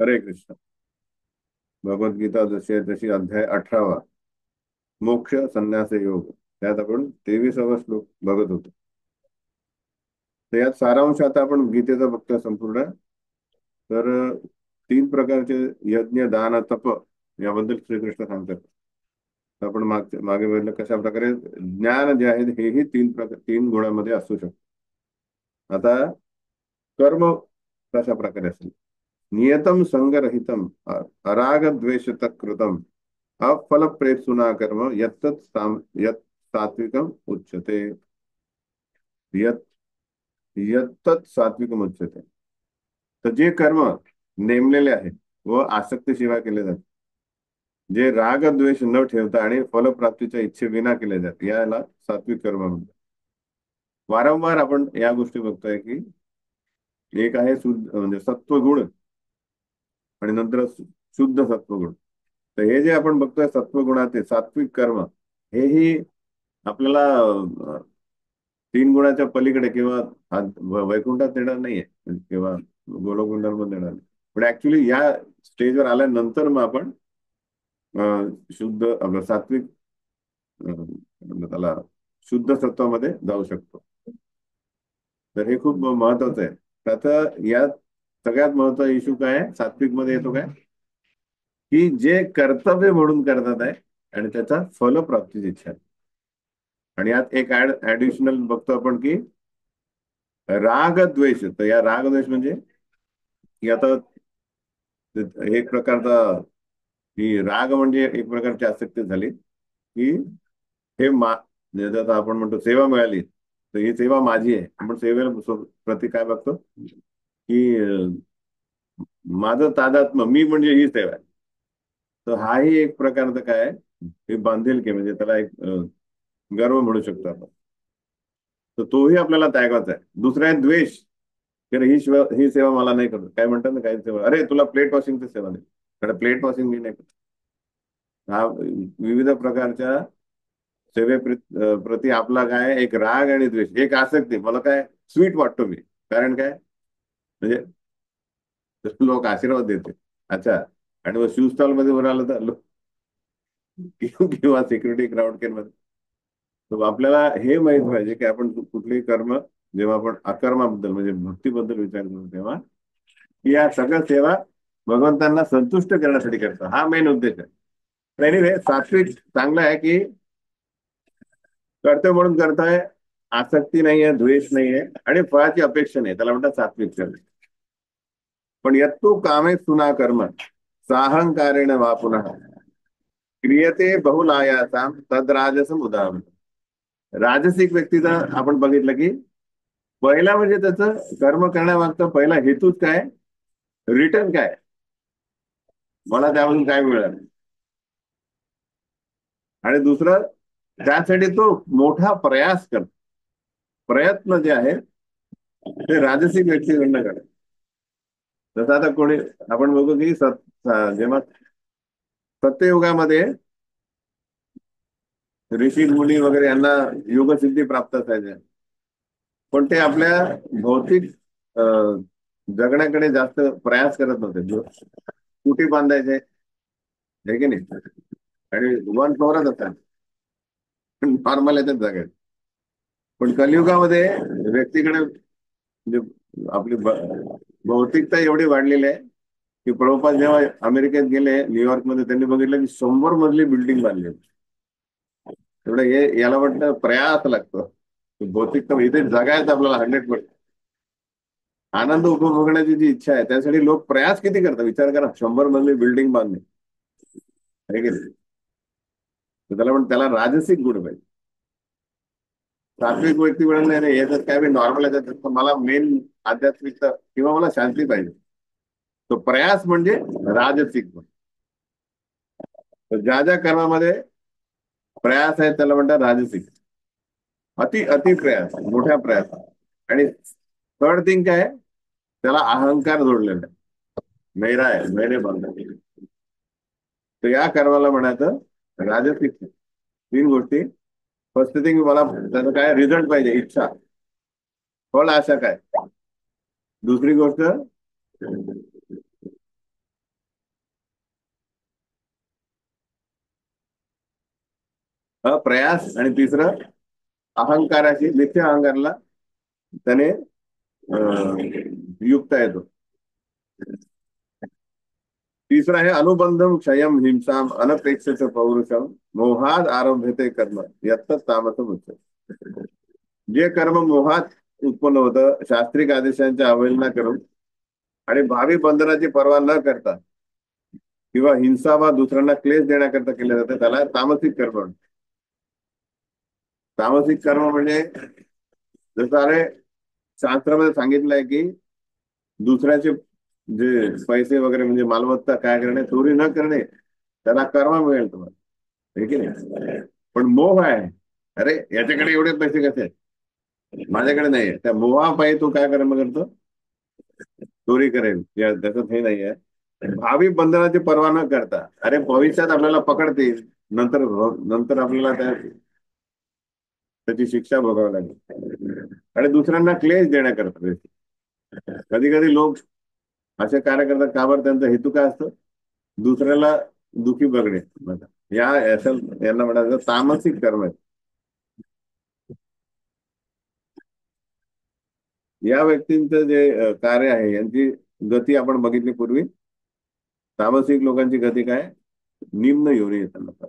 हरे कृष्ण. भगवद्गीता जशी आहे तशी अध्याय 18वा, मोक्ष संन्यास योग. त्यात आपण 23वा श्लोक बघत होतो. तर यात सारांश आता आपण गीतेचा बघतोय संपूर्ण. तर 3 प्रकारचे यज्ञ दान तप याबद्दल श्रीकृष्ण सांगतात. तर आपण मागे बघितलं कशा प्रकारे ज्ञान जे आहे हेही 3 गुणांमध्ये असू शकतं. आता कर्म कशा प्रकारे असेल. नियतम संगरहितम अराग द्वेषत कृतम अफल प्रेप्सुना कर्म यत् सात्विकम उच्यते. यत् यत्तत् सात्विकम उच्यते. तर जे कर्म नेमलेले आहेत व आसक्तीशिवाय केले जातात, जे राग द्वेष न ठेवता आणि फलप्राप्तीच्या इच्छेविना केले जातात, याला सात्विक कर्म म्हणतात. वारंवार आपण या गोष्टी बघतोय की एक आहे शुद्ध म्हणजे सत्वगुण आणि नंतर शुद्ध सत्वगुण. तर हे जे आपण बघतोय सत्वगुणाचे सात्विक कर्म, हेही आपल्याला 3 गुणाच्या पलीकडे किंवा वैकुंठात नेणार नाहीये किंवा गोलोकुंडामध्ये नेणार नाही. पण ऍक्च्युली या स्टेजवर आल्यानंतर मग आपण शुद्ध आपलं सात्विक काय म्हणतात त्याला शुद्ध सत्वामध्ये जाऊ शकतो. तर हे खूप महत्वाचं आहे. त्याचा यात सगळ्यात महत्वाचा इश्यू काय आहे सात्विक मध्ये येतो काय, की जे कर्तव्य म्हणून करतात आहे आणि त्याचा फलप्राप्तीची इच्छा आहे. आणि यात एक ऍडिशनल बघतो आपण की राग द्वेष. तर या राग द्वेष म्हणजे की आता एक प्रकारचा ही राग म्हणजे एक प्रकारची आसक्ती झाली की हे म्हणजे आता आपण म्हणतो सेवा मिळाली तर ही सेवा माझी आहे. आपण सेवेला प्रति काय बघतो की माझं तादात्म्य मी म्हणजे ही सेवा आहे. तर हाही एक प्रकारचं काय आहे, हे बांधिलकी म्हणजे त्याला एक गर्व म्हणू शकतो आपण. तर तोही आपल्याला त्यागाचा आहे. दुसरा आहे द्वेष. तर ही सेवा मला नाही करत. काय म्हणतात ना काही सेवा, अरे तुला प्लेट वॉशिंगची सेवा नाही, कारण प्लेट वॉशिंग मी नाही करत. हा विविध प्रकारच्या प्रति आपला काय एक राग आणि द्वेष, एक आसक्ती. मला काय स्वीट वाटतो मी, कारण काय म्हणजे लोक आशीर्वाद देते. अच्छा. आणि मग शू स्टॉल मध्ये वर आलं तर किंवा सिक्युरिटी क्राऊड केअर मध्ये. तर आपल्याला हे माहित पाहिजे की आपण कुठलेही कर्म, जेव्हा आपण अकर्माबद्दल म्हणजे भक्तीबद्दल विचार करू तेव्हा की या सगळ्या सेवा भगवंतांना संतुष्ट करण्यासाठी करतात, हा मेन उद्देश आहे. एनिवे सात्विक चांगलं आहे की कर्तव्य म्हणून करताय, आसक्ती नाहीये, द्वेष नाहीये आणि फळाची अपेक्षा नाही, त्याला म्हणतात सात्विक कर्म. पण यत्तु कामे सुना कर्म साहंकारेण वा पुन्हा क्रियते बहुलायासाम तद्राजसम उदाहरण. राजसिक व्यक्तीचा आपण बघितलं की पहिला म्हणजे त्याचं कर्म करण्यामागचा पहिला हेतूच काय, रिटर्न काय, मला त्यामधून काय मिळालं. आणि दुसरं त्यासाठी तो मोठा प्रयास करतो. प्रयत्न जे आहे ते राजसिक व्यक्तीकडनं करतो. जसं आता कोणी आपण बघू की जेव्हा सत्ययुगामध्ये ऋषी मुनी वगैरे यांना योगसिद्धी प्राप्त असायच्या, पण ते आपल्या भौतिक जगण्याकडे जास्त प्रयास करत नव्हते. कुटी बांधायचे हे की नाही, आणि वन फ्लोअरच असतात नॉर्मल याच्यात जगायचे. पण कलियुगामध्ये व्यक्तीकडे म्हणजे आपली भौतिकता एवढी वाढलेली आहे की प्रभुपाद जेव्हा अमेरिकेत गेले न्यूयॉर्कमध्ये, त्यांनी बघितलं की 100 मजली बिल्डिंग बांधली. तेवढं हे याला वाटतं प्रयास लागतो. भौतिकता इथे जगायचं आपल्याला 100%. आनंद उपभोगण्याची जी इच्छा आहे त्यासाठी लोक प्रयास किती करतात विचार करा. 100 मजली बिल्डिंग बांधणे आहे की नाही. तर त्याला पण त्याला राजसिक गुण पाहिजे. सात्विक व्यक्ती म्हणून नाही रे याच्यात काय मी नॉर्मल याच्यात मला मेन आध्यात्मिकता किंवा मला शांती पाहिजे. तो प्रयास म्हणजे राजसिक गुण. तर ज्या ज्या कर्मामध्ये प्रयास आहे त्याला म्हणतात राजसिक. अति प्रयास, मोठ्या प्रयास. आणि थर्ड थिंग काय आहे, त्याला अहंकार जोडलेला आहे. मेरा आहे, मेरे बंद. तर या कर्माला म्हणायचं राजसिक. 3 गोष्टी. फर्स्ट थिंग मला त्याचं काय रिझल्ट पाहिजे, इच्छा, फळ आशा काय. दुसरी गोष्ट अप्रयास, आणि तिसरं अहंकाराशी, मिथ्या अहंकारला त्याने युक्त आहे तो. तिसरा आहे अनुबंधम क्षयम हिंसाम अनपेक्षित पौरुषम मोहाद आरभ्यते कर्म यत्त तामसम उच्यते. जे कर्म मोहात उत्पन्न होतं, शास्त्रिक आदेशांच्या अवहेलना करून आणि भावी बंधनाची पर्वा न करता किंवा हिंसा वा दुसऱ्यांना क्लेश देण्याकरता केले जाते, त्याला तामसिक कर्म म्हणतात. तामसिक कर्म म्हणजे जसं अरे शास्त्रामध्ये सांगितलंय की दुसऱ्याचे जे पैसे वगैरे म्हणजे मालमत्ता काय करणे, चोरी न करणे, त्याला कर्म मिळेल तुम्हाला, हे की नाही. पण मोह आहे, अरे याच्याकडे एवढे पैसे कसे आहेत, माझ्याकडे नाहीये, त्या मोहापायी तो काय कर्म करतो, चोरी करेल. या त्याच्यात हे नाही आहे. भावी बंधनाची पर्वा न करता, अरे भविष्यात आपल्याला पकडतील, नंतर नंतर आपल्याला त्याची शिक्षा भोगावी लागेल. आणि दुसऱ्यांना क्लेश देण्याकरता कधी कधी लोक असे कार्य करतात, का बरं, त्यांचा हेतू काय असतो, दुसऱ्याला दुखी बघणे. बघा, या यांना म्हणायचं तामसिक कर्म आहे. या व्यक्तींचं जे कार्य आहे, यांची गती आपण बघितली पूर्वी. तामसिक लोकांची गती काय, निम्न योनी येतात.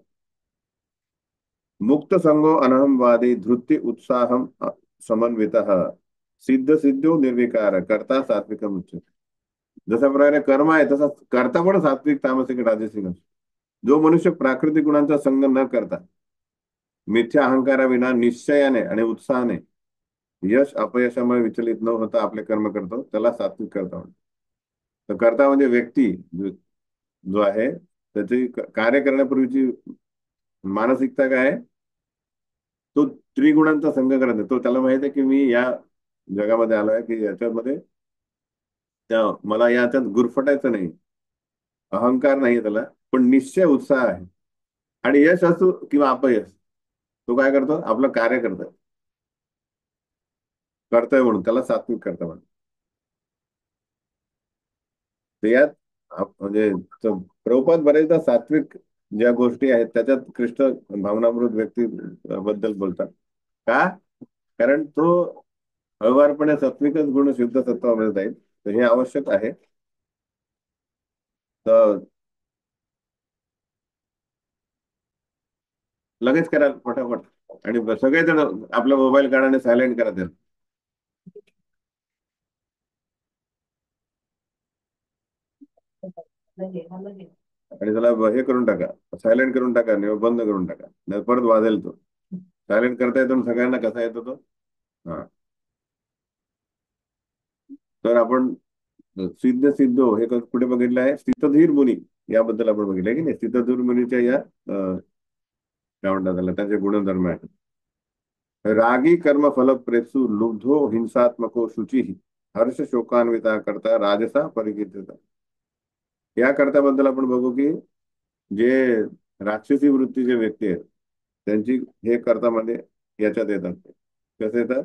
मुक्त संगो अनहमवादी धृती उत्साहम समन्वित सिद्ध सिद्धो निर्विकार करता सात्विक उच्च. जशा प्रकारे कर्म आहे तसा करता पण सात्विक, तामसिक, राजसिक असतो. जो मनुष्य प्राकृतिक गुणांचा संग न करता मिथ्या अहंकाराविना निश्चयाने आणि उत्साहाने यश अपयशामुळे विचलित न होता आपले कर्म करतो, त्याला सात्विक करता म्हणतात. तर कर्ता म्हणजे व्यक्ती जो आहे, त्याची कार्य करण्यापूर्वीची मानसिकता काय आहे, तो त्रिगुणांचा संघ करत आहे. तो त्याला माहित आहे की मी या जगामध्ये आलोय की याच्यामध्ये त्या मला याच्यात गुरफटायचं नाही, अहंकार नाही त्याला, पण निश्चय, उत्साह आहे. आणि यश असो किंवा अपयश, तो काय करतो, आपलं कार्य करतोय, करतोय म्हणून त्याला सात्विक करता म्हणून. तर यात म्हणजे प्रभुपाद बरेचदा सात्विक ज्या गोष्टी आहेत त्याच्यात कृष्ण भावनामृत व्यक्ती बद्दल बोलतात. का, कारण तो हळुवारपणे सात्विकच गुण शुद्ध सत्वामध्ये जाईल. तर हे आवश्यक आहे. तर लगेच करा फटाफट. आणि सगळेजण आपला मोबाईल काढा आणि सायलेंट करा त्याला. आणि त्याला हे करून टाका, सायलेंट करून टाका आणि बंद करून टाका, नाही परत वाजेल तो. सायलेंट करता येतो ना सगळ्यांना, कसा येतो तो. हा. तर आपण सिद्ध सिद्धो हे कुठे बघितलं आहे, स्थितधीर मुनी याबद्दल आपण बघितलंय की नाही. स्थितधीर मुनीच्या या काय म्हणतात त्याला, त्यांचे गुणधर्म आहेत. रागी कर्म फल प्रेसू लुब्धो हिंसात्मको शुची हर्ष शोकान्विता करता राजसा परिकीर्तिता. या कर्त्याबद्दल आपण बघू की जे राक्षसी वृत्तीचे व्यक्ती आहेत, त्यांची हे कर्तामध्ये याच्यात येतात. कसे येतात,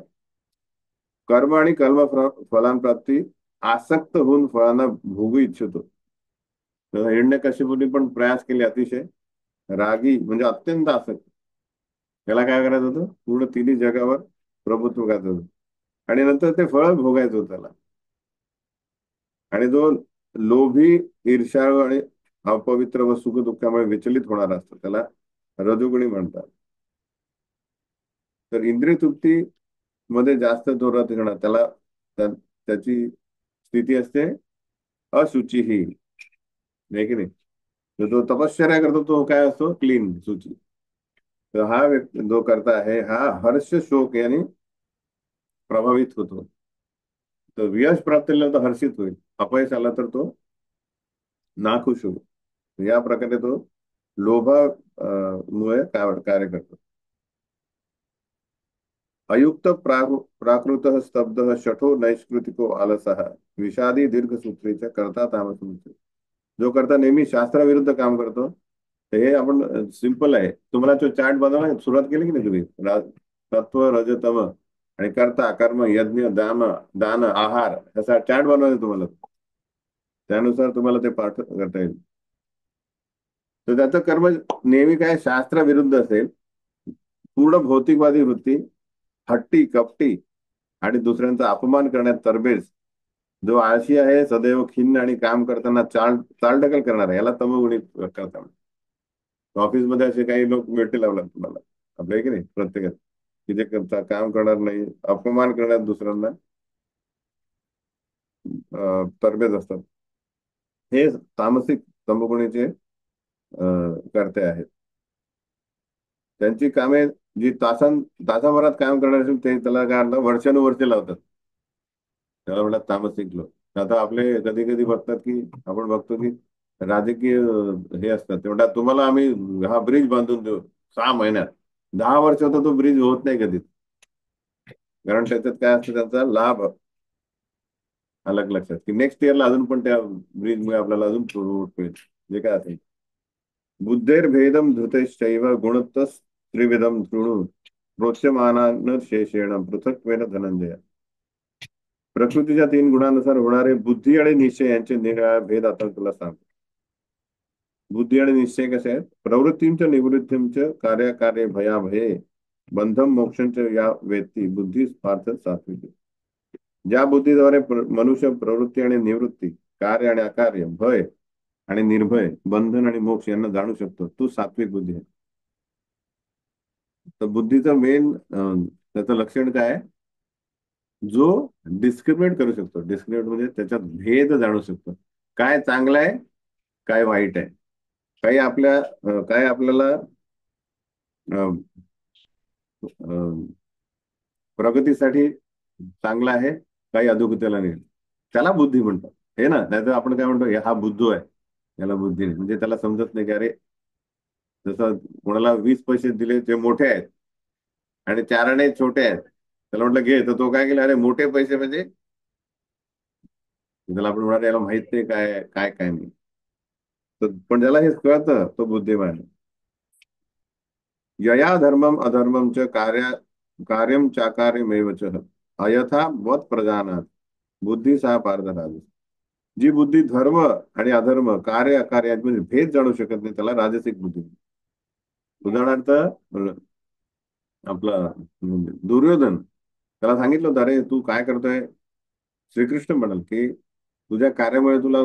कर्म आणि कर्म फलांप्राप्ती आसक्त होऊन फळांना भोगू इच्छितो. तर हिरण्यकशिपूने पण प्रयास केले अतिशय, रागी म्हणजे अत्यंत आसक्त. त्याला काय करायचं होतं, पूर्ण तिन्ही जगावर प्रभुत्व करायचं होतं, आणि नंतर ते फळ भोगायचं होतं त्याला. आणि जो लोभी, ईर्ष्याळू आणि अपवित्र व सुख दुःखामुळे विचलित होणार असतो, त्याला रजोगुणी म्हणतात. तर इंद्रिय तृप्ती मध्ये जास्त जोरात येणार त्याला, त्याची स्थिती असते अशुची ही, नाही की नाही. तर तो तपश्चर्या करतो तो काय असतो, क्लीन, शुची. तर हा व्यक्ती जो करता आहे, हा हर्ष शोक याने प्रभावित होतो. तर यश प्राप्त केलं तर हर्षित होईल, अपयश आला तर तो नाखुश होईल. या प्रकारे तो लोभा मुळे कार्य करतो. अयुक्त प्राकृत स्तब्ध शठो नैष्कृतिको आलसः विषादी दीर्घसूत्रीच्या करता तामस उच्यते. जो करता नेहमी शास्त्राविरुद्ध काम करतो. तर हे आपण सिंपल आहे, तुम्हाला जो चार्ट बनवला सुरुवात केली की नाही तुम्ही, तत्व रजतम आणि कर्ता कर्म यज्ञ दान दान आहार, असा चार्ट बनवायचा तुम्हाला. त्यानुसार तुम्हाला ते पाठ करता येईल. तर त्याचं कर्म नेहमी काय शास्त्राविरुद्ध असेल, पूर्ण भौतिकवादी वृत्ती, हट्टी कपटी आणि दुसऱ्यांचा अपमान करण्यात तरबेज, जो आळशी आहे, सदैव खिन्न आणि काम करताना चालढकल करणार आहे, याला तमोगुणी करतात. ऑफिसमध्ये असे काही लोक भेटतील आपल्याला, तुम्हाला आपल्या की नाही प्रत्येकात, की जे काम करणार नाही, अपमान करण्यात दुसऱ्यांना तरबेज असतात. हे तामसिक तमोगुणीचे करते आहेत. त्यांची कामे जी तासाभरात काम करणार असेल ते त्याला काय म्हणतात, वर्षानुवर्षे लावतात. त्याला म्हणतात तामसिक लोक. आता आपले कधी कधी बघतात की, आपण बघतो की राजकीय हे असतात, ते म्हणतात तुम्हाला आम्ही हा ब्रिज बांधून देऊ 6 महिन्यात. 10 वर्ष होता तो ब्रिज होत नाही कधी, कारण त्याच्यात काय असतं, त्यांचा लाभ अलग लक्षात, की नेक्स्ट इयरला अजून पण त्या ब्रिजमुळे आपल्याला अजून प्रोट होईल, जे काय असेल. बुद्धेर्भेदम धृतैश्चैव गुणतस् त्रिविधम शृणु प्रोच्यमानान शेषेण पृथक्वेन धनंजय. प्रकृतीच्या 3 गुणांनुसार होणारे बुद्धी आणि निश्चय यांचे निराळे भेद आता तुला सांगतो. बुद्धी आणि निश्चय कसे आहेत? प्रवृत्तींच निवृत्तींच कार्याकार्य भयाभये बंधम मोक्षांच या वेत्ती बुद्धी पार्थ सात्विक. ज्या बुद्धीद्वारे मनुष्य प्रवृत्ती आणि निवृत्ती, कार्य आणि अकार्य, भय आणि निर्भय, बंधन आणि मोक्ष यांना जाणू शकतो, तो सात्विक बुद्धी आहे. तर बुद्धीचं मेन त्याचं लक्षण काय आहे? जो डिस्क्रिमिनेट करू शकतो. डिस्क्रिमिनेट म्हणजे त्याच्यात भेद जाणू शकतो, काय चांगलं आहे, काय वाईट आहे. काय आपल्याला अ, अ, प्रगतीसाठी चांगलं आहे, काही अधोगतीला नाही, त्याला बुद्धी म्हणतात. हे ना, नाहीतर आपण काय म्हणतो, हा बुद्धू आहे, याला बुद्धी नाही. म्हणजे त्याला समजत नाही की अरे, जसं कोणाला 20 पैसे दिले ते मोठे आहेत आणि 4 आणे छोटे आहेत, त्याला म्हटलं घे, तर तो काय केला, अरे मोठे पैसे म्हणजे, त्याला आपण म्हणाले याला माहित नाही काय काय काय नाही. तर पण ज्याला हे कळतं तो बुद्धिमान आहे. यया धर्मम अधर्मम च कार्यम चाकार्यमेव च अयथा वत प्रजानात बुद्धी सहा पारदर्शी. जी बुद्धी धर्म आणि अधर्म, कार्य अकार्य यामध्ये भेद जाणू शकत नाही, त्याला राजसिक बुद्धी. उदाहरणार्थ आपला दुर्योधन, त्याला सांगितलं होतं अरे तू काय करतोय. श्रीकृष्ण म्हणाल की तुझ्या कार्यामुळे तुला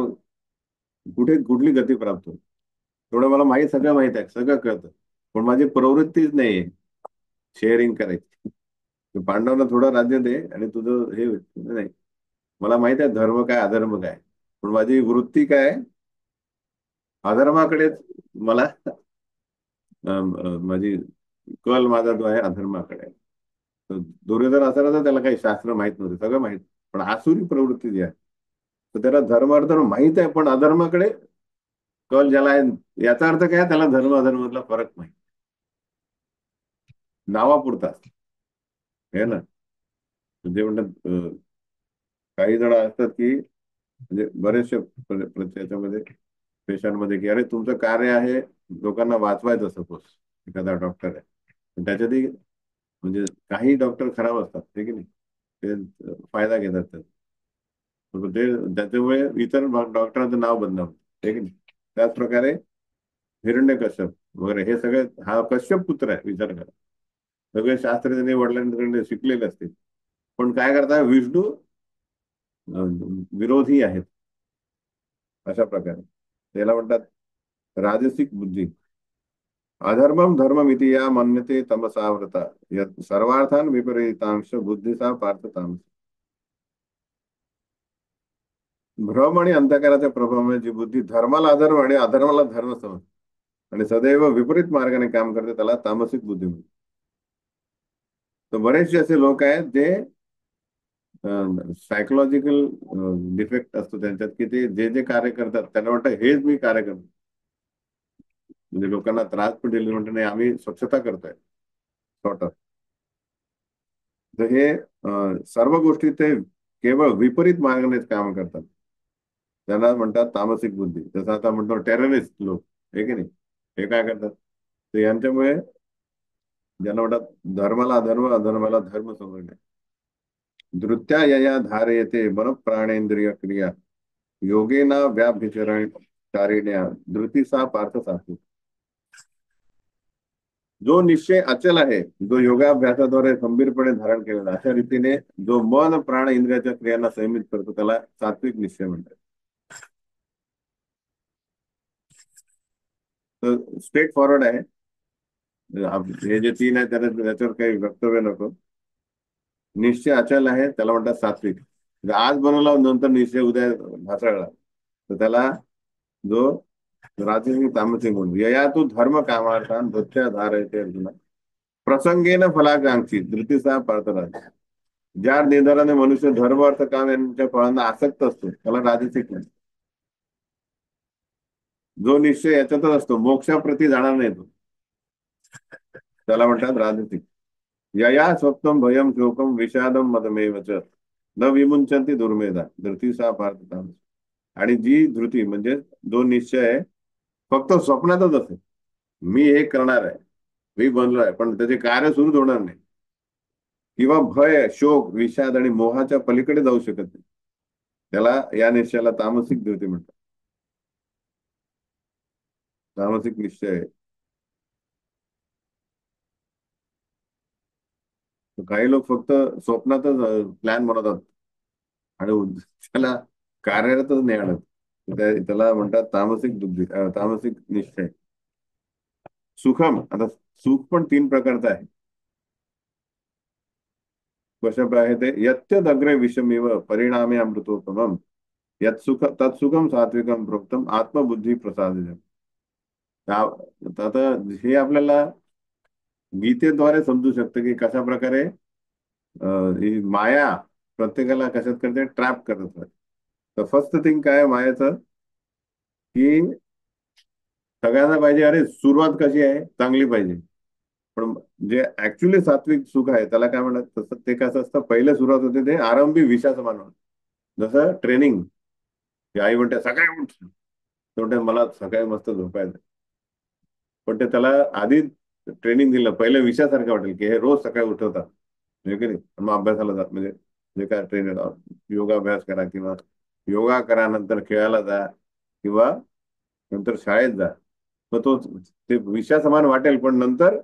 कुठली गती प्राप्त होईल, तेवढं मला सगळं माहित आहे, सगळं कळतं, पण माझी प्रवृत्तीच नाहीये शेअरिंग करायची. तू पांडवांना थोडं राज्य दे आणि तुझं हे होईल. नाही, मला माहित आहे धर्म काय अधर्म काय, पण माझी वृत्ती काय आहे, अधर्माकडेच मला माझी कल माझा जो आहे अधर्माकडे आहे. तर दुर्योधन असं नव्हतं, त्याला काही शास्त्र माहित नव्हते, सगळं माहित, पण आसुरी प्रवृत्ती जी आहे, तर त्याला धर्म अधर्म माहित आहे, पण अधर्माकडे कल ज्याला आहे. याचा अर्थ काय, त्याला धर्म अधर्मातला फरक माहित, नावापुरता हे ना. म्हणजे म्हणतात काही जण असतात की, म्हणजे बरेचसे याच्यामध्ये पेशांमध्ये, की अरे तुमचं कार्य आहे लोकांना वाचवायचं, सपोज एखादा डॉक्टर आहे, पण त्याच्यातही म्हणजे काही डॉक्टर खराब असतात, हे की नाही, ते फायदा घेतात त्याचा. तर ते त्याच्यामुळे इतर डॉक्टरांचं नाव बदनाम होतं, हे की नाही. त्याचप्रकारे हिरण्यकश्यप वगैरे हे सगळे, हा कश्यप पुत्र आहे, विचार करा. सगळे शास्त्र त्यांनी वडिलांकडे शिकलेले असतील, पण काय करतात, विष्णू विरोधी आहेत. अशा प्रकारे त्याला म्हणतात राजसिक बुद्धी. अधर्मम धर्ममिति या मन्यते तमसावृता यत् सर्वार्थान विपरीतांश बुद्धिसा पार्थ तामस. भ्रम आणि अंधकाराच्या प्रभावामुळे जी बुद्धी धर्माला अधर्म आणि अधर्माला धर्म समज आणि सदैव विपरीत मार्गाने काम करते, त्याला तामसिक बुद्धी म्हणतात. तर बरेचसे असे लोक आहेत जे सायकोलॉजिकल डिफेक्ट असतो त्यांच्यात, की ते जे जे कार्य करतात त्यांना वाटतं हेच मी कार्य करतो. म्हणजे लोकांना त्रास पण दिले, म्हणतो नाही आम्ही स्वच्छता करतोय, सॉर्ट ऑफ. तर हे सर्व गोष्टी ते केवळ विपरीत मार्गानेच काम करतात, त्यांना म्हणतात तामसिक बुद्धी. जसं आता म्हणतो टेररिस्ट लोक, हे की नाही, हे काय करतात, तर यांच्यामुळे ज्यांना म्हणतात धर्माला अधर्म, अधर्माला धर्म समजणे. धृत्या यया धारयते मन प्राणेंद्रिय क्रिया योगेना व्याभिचरण चारिण्या धृती सा पार्थ सात्विक. जो निश्चय अचल आहे, जो योगाभ्यासाद्वारे खंबीरपणे धारण केलेला, अशा रीतीने जो मन प्राण इंद्रियाच्या क्रियांना संयमित करतो त्याला सात्विक निश्चय म्हणतात. तर स्ट्रेट फॉरवर्ड आहे. हे जे तीन आहे त्याच्यावर काही वक्तव्य नको. निश्चय अचल आहे त्याला म्हणतात सात्विक. म्हणजे आज बनवला नंतर निश्चय उद्या ढासळला तर त्याला जो राजसिक तामसिक म्हणून यया तू धर्म कामार्थान धृत्या धारयते अर्जुना प्रसंगेन फलाकांक्षी धृतीचा पार्थराज. ज्या निर्धाराने मनुष्य धर्म अर्थ काम यांच्या फळांना आसक्त असतो त्याला राजसिक म्हणतात. जो निश्चय याच्यातच असतो मोक्षाप्रती जाणार नाही तो त्याला म्हणतात राजसिक. यया स्वप्नम भयम शोकम विषादम मदमेव च न विमुंचंती दुर्मेधा धृती सा पार्थ. आणि जी धृती म्हणजे जो निश्चय आहे फक्त स्वप्नातच असेल, मी हे करणार आहे, मी बनलो आहे, पण त्याचे कार्य सुरूच होणार नाही, किंवा भय शोक विषाद आणि मोहाच्या पलीकडे जाऊ शकत नाही, त्याला या निश्चयाला तामसिक धृती म्हणतात. तामसिक निश्चय आहे. तर काही लोक फक्त स्वप्नातच प्लॅन बनवतात आणि त्याला कार्यरतच नाही आणत. त्याला म्हणतात तामसिक बुद्धी तामसिक निश्चय. सुखम आता सुख पण तीन प्रकारचं आहे. कशा आहे ते यत्यदग्रे विषमिव परिणामे अमृतोत्तमम यत सुख तत्सुखम सात्विकम प्रोक्तम आत्मबुद्धी प्रसाद. आता हे आपल्याला गीतेद्वारे समजू शकतं की कशा प्रकारे ही माया प्रत्येकाला कशात करते ट्रॅप करत आहे. तर फर्स्ट थिंग काय आहे मायाचं की सगळ्यांना पाहिजे अरे सुरुवात कशी आहे चांगली पाहिजे. पण जे ऍक्च्युली सात्विक सुख आहे त्याला काय म्हणतात तसं ते कसं असतं पहिले सुरुवात होते ते आरंभी विषाचं मानव. जसं ट्रेनिंग की आई म्हणते सकाळी उठ तो म्हणते मला सकाळी मस्त झोपायचं. पण ते त्याला आधी ट्रेनिंग दिलं पहिले विषयासारखं वाटेल की हे रोज सकाळी उठवतात म्हणजे की नाही. पण मग अभ्यासाला जात म्हणजे जे काय ट्रेन योगाभ्यास करा किंवा योगा करा नंतर खेळायला जा किंवा नंतर शाळेत जा. मग तो ते विषया समान वाटेल पण नंतर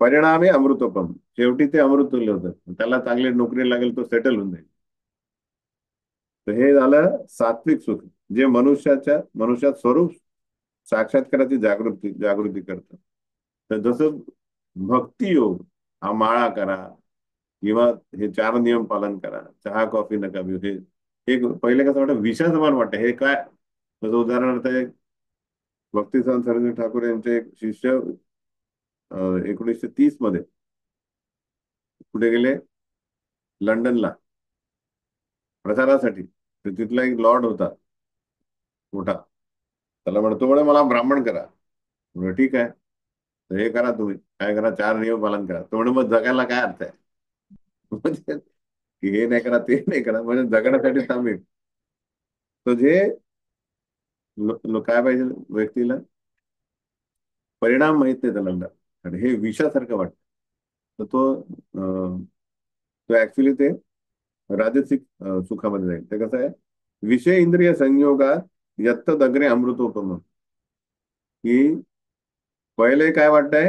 परिणामी अमृतोपम शेवटी ते अमृत तुल्य होतं त्याला चांगली नोकरी लागेल तो सेटल होऊन जाईल. तर हे झालं सात्विक सुख जे मनुष्यात स्वरूप साक्षात्काराची जागृती जागृती करतं. तर जसं भक्ती योग हा माळा करा किंवा हे चार नियम पालन करा चहा कॉफी नका पिऊ हे एक पहिले कसं वाटतं विषय समान वाटतं हे काय. तसं उदाहरणार्थ एक भक्तिसांत सरस्वती ठाकूर यांचे एक शिष्य 1930 मध्ये कुठे गेले लंडनला प्रचारासाठी. तर तिथला एक लॉर्ड होता मोठा त्याला म्हणतो म्हणे मला ब्राह्मण करा. म्हणलं, ठीक आहे तर हे करा तुम्ही काय करा चार नियम पालन करा. तो म्हणे मग जगायला काय अर्थ आहे. म्हणजे की हे नाही करा ते नाही करा म्हणजे जगण्यासाठी थांबेल. तर जे काय पाहिजे व्यक्तीला परिणाम माहित नाही त्याला आणि हे विषासारखं वाटतं. तर तो ऍक्च्युली ते राजसिक सुखामध्ये जाईल. ते कसं आहे विषय इंद्रिय संयोगात यत्त दगरे अमृतोपम की पहिले काय वाटतंय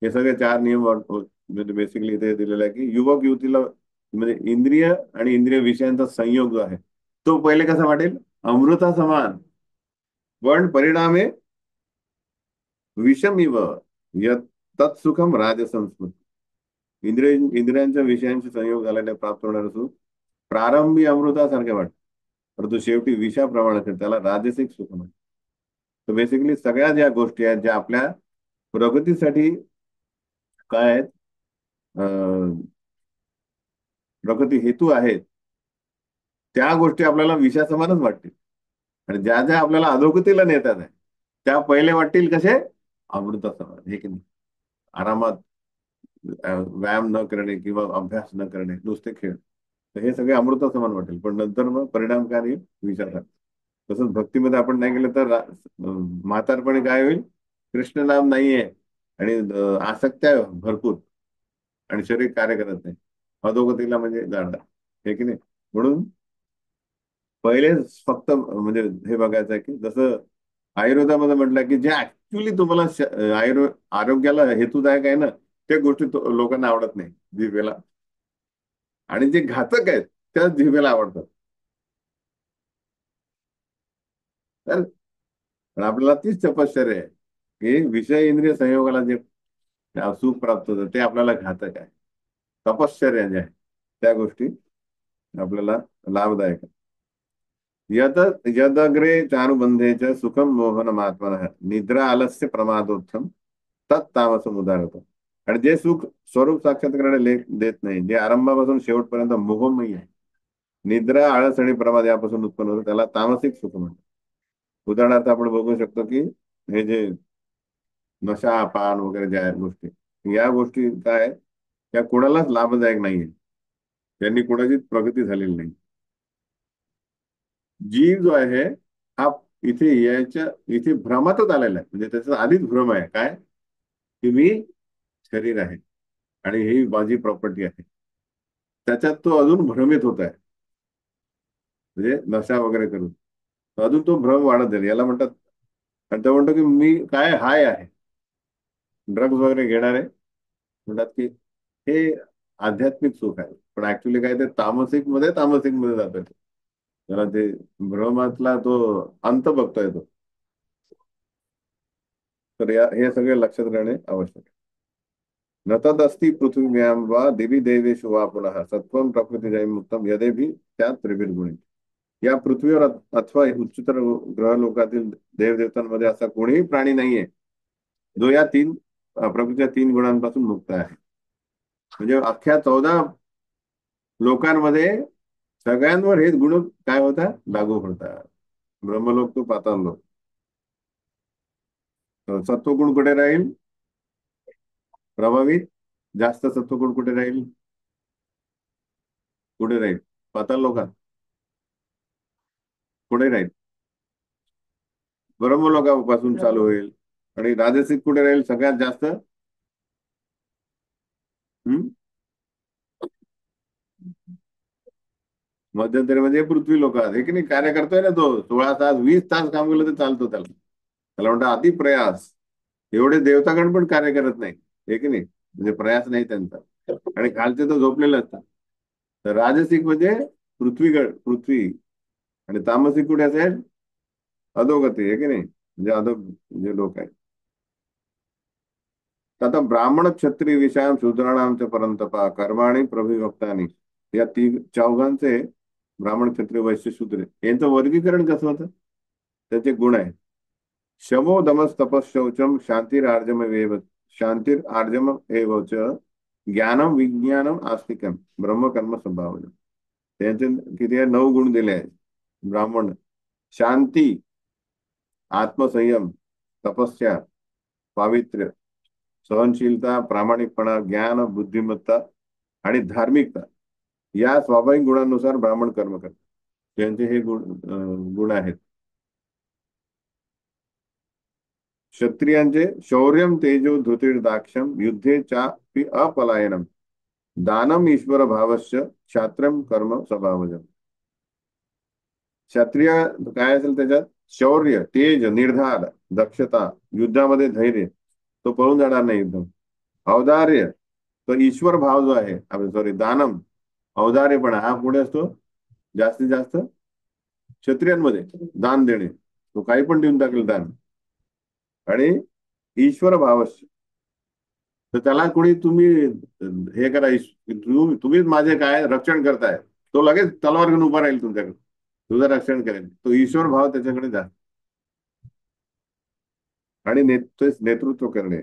हे सगळे चार नियम म्हणजे बेसिकली इथे दिलेलं आहे की युवक युवतीला म्हणजे इंद्रिय आणि इंद्रिय विषयांचा संयोग जो आहे तो पहिले कसा वाटेल अमृता समान. पण परिणामे विषमिव यत तत्सुखम राजसंस्मृती. इंद्रियांच्या विषयांशी संयोग झाल्याने प्राप्त होणार सुख प्रारंभी अमृतासारखे वाटतं परंतु शेवटी विषाप्रमाणे असेल त्याला राजसिक सुख म्हणतात. तर बेसिकली सगळ्या ज्या गोष्टी आहेत ज्या आपल्या प्रगतीसाठी काय आहेत प्रगती हेतू आहेत त्या गोष्टी आपल्याला विषयासमानच वाटतील. आणि ज्या ज्या आपल्याला अधोगतीला नेतात आहे त्या पहिले वाटतील कसे अमृतासमान हे की नाही. आरामात व्यायाम न करणे किंवा अभ्यास न करणे नुसते खेळ तर हे सगळे अमृता समान वाटेल पण नंतर मग परिणामकारी विचार. तसंच भक्तीमध्ये आपण नाही गेलं तर म्हातारपणे काय होईल कृष्ण नाम नाहीये आणि आसक्त्या भरपूर आणि शरीर कार्य करत नाही अधोगतीला म्हणजे जाणार हे की नाही. म्हणून पहिले फक्त म्हणजे हे बघायचं आहे की जसं आयुर्वेदामध्ये म्हटलं की जे ऍक्च्युली तुम्हाला आरोग्याला हेतुदायक आहे ना, त्या गोष्टी लोकांना आवडत नाही जिभेला. आणि जे घातक आहेत त्याच जिभेला आवडतात. तर पण आपल्याला तीच तपश्चर्या आहे की विषय इंद्रिय संयोगाला जे सुख प्राप्त होतं ते आपल्याला घातक आहे. तपश्चर्या ज्या आहे त्या गोष्टी आपल्याला लाभदायक आहेत. यद यदग्रे चारुबंधेच सुखम मोहन आत्मनः निद्रा आलस्य प्रमादोत्थम तत्तामसम उदाहरत. आणि जे सुख स्वरूप साक्षात्काराने लेख देत नाही, जे आरंभापासून शेवटपर्यंत मोहमयी आहे, निद्रा आळस आणि प्रमाद यापासून उत्पन्न होतं, त्याला तामसिक सुख म्हणतात. उदाहरणार्थ आपण बघू शकतो की हे जे नशा पान वगैरे ज्या आहेत गोष्टी, या गोष्टी काय आहेत, त्या कोणालाच लाभदायक नाहीये. त्यांनी कोणाचीच प्रगती झालेली नाही. जीव जो आहे हा इथे याच्या इथे भ्रमातच आलेला आहे. म्हणजे त्याचा आधीच भ्रम आहे काय, की मी शरीर आहे आणि ही माझी प्रॉपर्टी आहे. त्याच्यात तो अजून भ्रमित होत आहे, म्हणजे नशा वगैरे करून अजून तो भ्रम वाढत जाईल. याला म्हणतात, आणि तो म्हणतो की मी काय हाय आहे. ड्रग्ज वगैरे घेणारे म्हणतात की हे आध्यात्मिक सुख आहे, पण ऍक्च्युली काय ते तामसिक मध्ये जातात. त्याला ते भ्रमातला तो अंत बघतोय तो. तर हे सगळे लक्षात राहणे आवश्यक आहे. न तदस्ति पृथ्वीव्यां वा दिवी देवेषु वा पुनः सत्वं प्रकृतीजैमुक्तम यदेभी त्या त्रिभिर्गुणी. या पृथ्वीवर अथवा उच्चतर ग्रह लोकातील देवदेवतांमध्ये असा कोणीही प्राणी नाहीये जो या प्रकृतीच्या तीन गुणांपासून मुक्त आहे. म्हणजे अख्ख्या 14 लोकांमध्ये सगळ्यांवर हेच गुण काय होतात, लागू होतात. ब्रह्मलोक तो पाताळ लोक. सत्वगुण कुठे राहील, प्रभावित. जास्त सत्वगुण कुठे राहील, कुठे राहील, पाताळ लोकात. कुठे राहील, ब्रह्मलोकापासून चालू होईल. आणि राजसिक कुठे राहील सगळ्यात जास्त, हम्म मध्यंतरी म्हणजे पृथ्वी लोकात. हे की नाही, कार्य करतोय ना तो 16 तास 20 तास काम केलं तर चालतो त्याला. त्याला म्हणतात अति प्रयास. एवढे देवतागण पण कार्य करत नाही, हे की नाही, म्हणजे प्रयास नाही त्यांचा. आणि खालचे तर झोपलेले असतात. तर राजसिक म्हणजे पृथ्वी. आणि तामसिक कुठे असेल, अधोगती, आहे की नाही, म्हणजे अधो जे लोक आहेत. तर आता ब्राह्मण क्षत्रिय विषयां शूद्राणाम च परंतपा कर्माणी प्रभिभक्तानी, या चौघांचे ब्राह्मण क्षत्रिय वैश्य शूद्र यांचं वर्गीकरण कसं होतं, त्याचे गुण आहे. शमो दमस तपस शौचम शांतिर्आर्जम एव च ज्ञानम विज्ञानम आस्तिकम ब्रह्मकर्म स्वभाव. त्यांचे किती आहे, 9 गुण दिले आहेत. ब्राह्मण शांती, आत्मसंयम, तपस्या, पावित्र्य, सहनशीलता, प्रामाणिकपणा, ज्ञान, बुद्धिमत्ता आणि धार्मिकता, या स्वाभाविक गुणांनुसार ब्राह्मण कर्म करतात. त्यांचे हे गुण आहेत. क्षत्रियांचे शौर्यम तेजो धृतिर्दाक्षम युद्धे चापि अपलायनम दानम ईश्वर भावस्य क्षात्रम कर्म स्वभावजम. क्षत्रिय काय असेल त्याच्यात, शौर्य, तेज, निर्धार, दक्षता, युद्धामध्ये धैर्य, तो पळून जाणार नाही युद्ध. औदार्य, तो ईश्वर भाव जो आहे, सॉरी, दानम, औदार्यपणा, हा पुढे असतो जास्तीत जास्त क्षत्रियांमध्ये. दान देणे, तो काही पण देऊन टाकेल दान. आणि ईश्वर भावस्य, तर त्याला कोणी तुम्ही हे करा, तुम्हीच माझे काय रक्षण करताय, तो लगेच तलवार घेऊन उभा राहील तुमच्याकडे, तुझं रक्षण करेल. तो ईश्वर भाव त्याच्याकडे जा. आणि नेतृत्व करणे.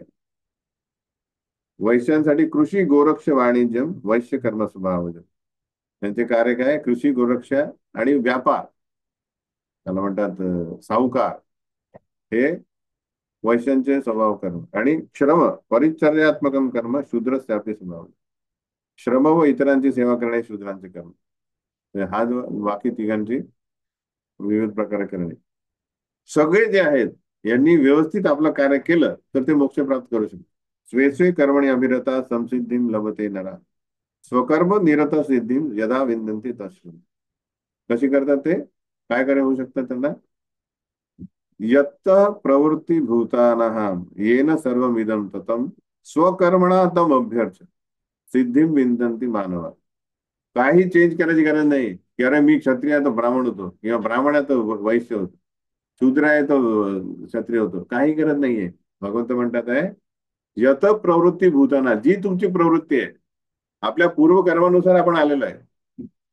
वैश्यांसाठी कृषी गोरक्ष वाणिज्यम वैश्य कर्म स्वभाव. त्यांचे कार्य काय, कृषी गोरक्ष आणि व्यापार, त्याला म्हणतात साहुकार, हे वैश्यांचे स्वभाव कर्म. आणि श्रम परिचर्यात्मक कर्म शूद्रस्यापी स्वभाव. श्रम व इतरांची सेवा करणे शूद्रांचे कर्म. हा जो बाकी तिघांची विविध प्रकारे करणे. सगळे जे आहेत यांनी व्यवस्थित आपलं कार्य केलं तर ते मोक्ष प्राप्त करू शकतात. स्वे स्वे कर्मणी अभिरता संसिद्धीम लभते नरा स्वकर्म निरत सिद्धीम यदा विंदन्ति तस्मिन्. कशी करतात ते, काय कार्य होऊ शकतात त्यांना, यत्त प्रवृत्ती भूतानाः येन सर्वमिदं ततं स्वकर्मणा तम अभ्यर्च सिद्धिं विंदन्ति मानवा. काही चेंज करायची गरज नाही की अरे मी क्षत्रिय आहे तर ब्राह्मण होतो, किंवा ब्राह्मण आहे तर वैश्य होतो, शूद्र आहे तर क्षत्रिय होतो. काही गरज नाहीये. भगवंत म्हणतात आहे, यत प्रवृत्ती भूताना, जी तुमची प्रवृत्ती आहे, आपल्या पूर्वकर्मानुसार आपण आलेलो आहे.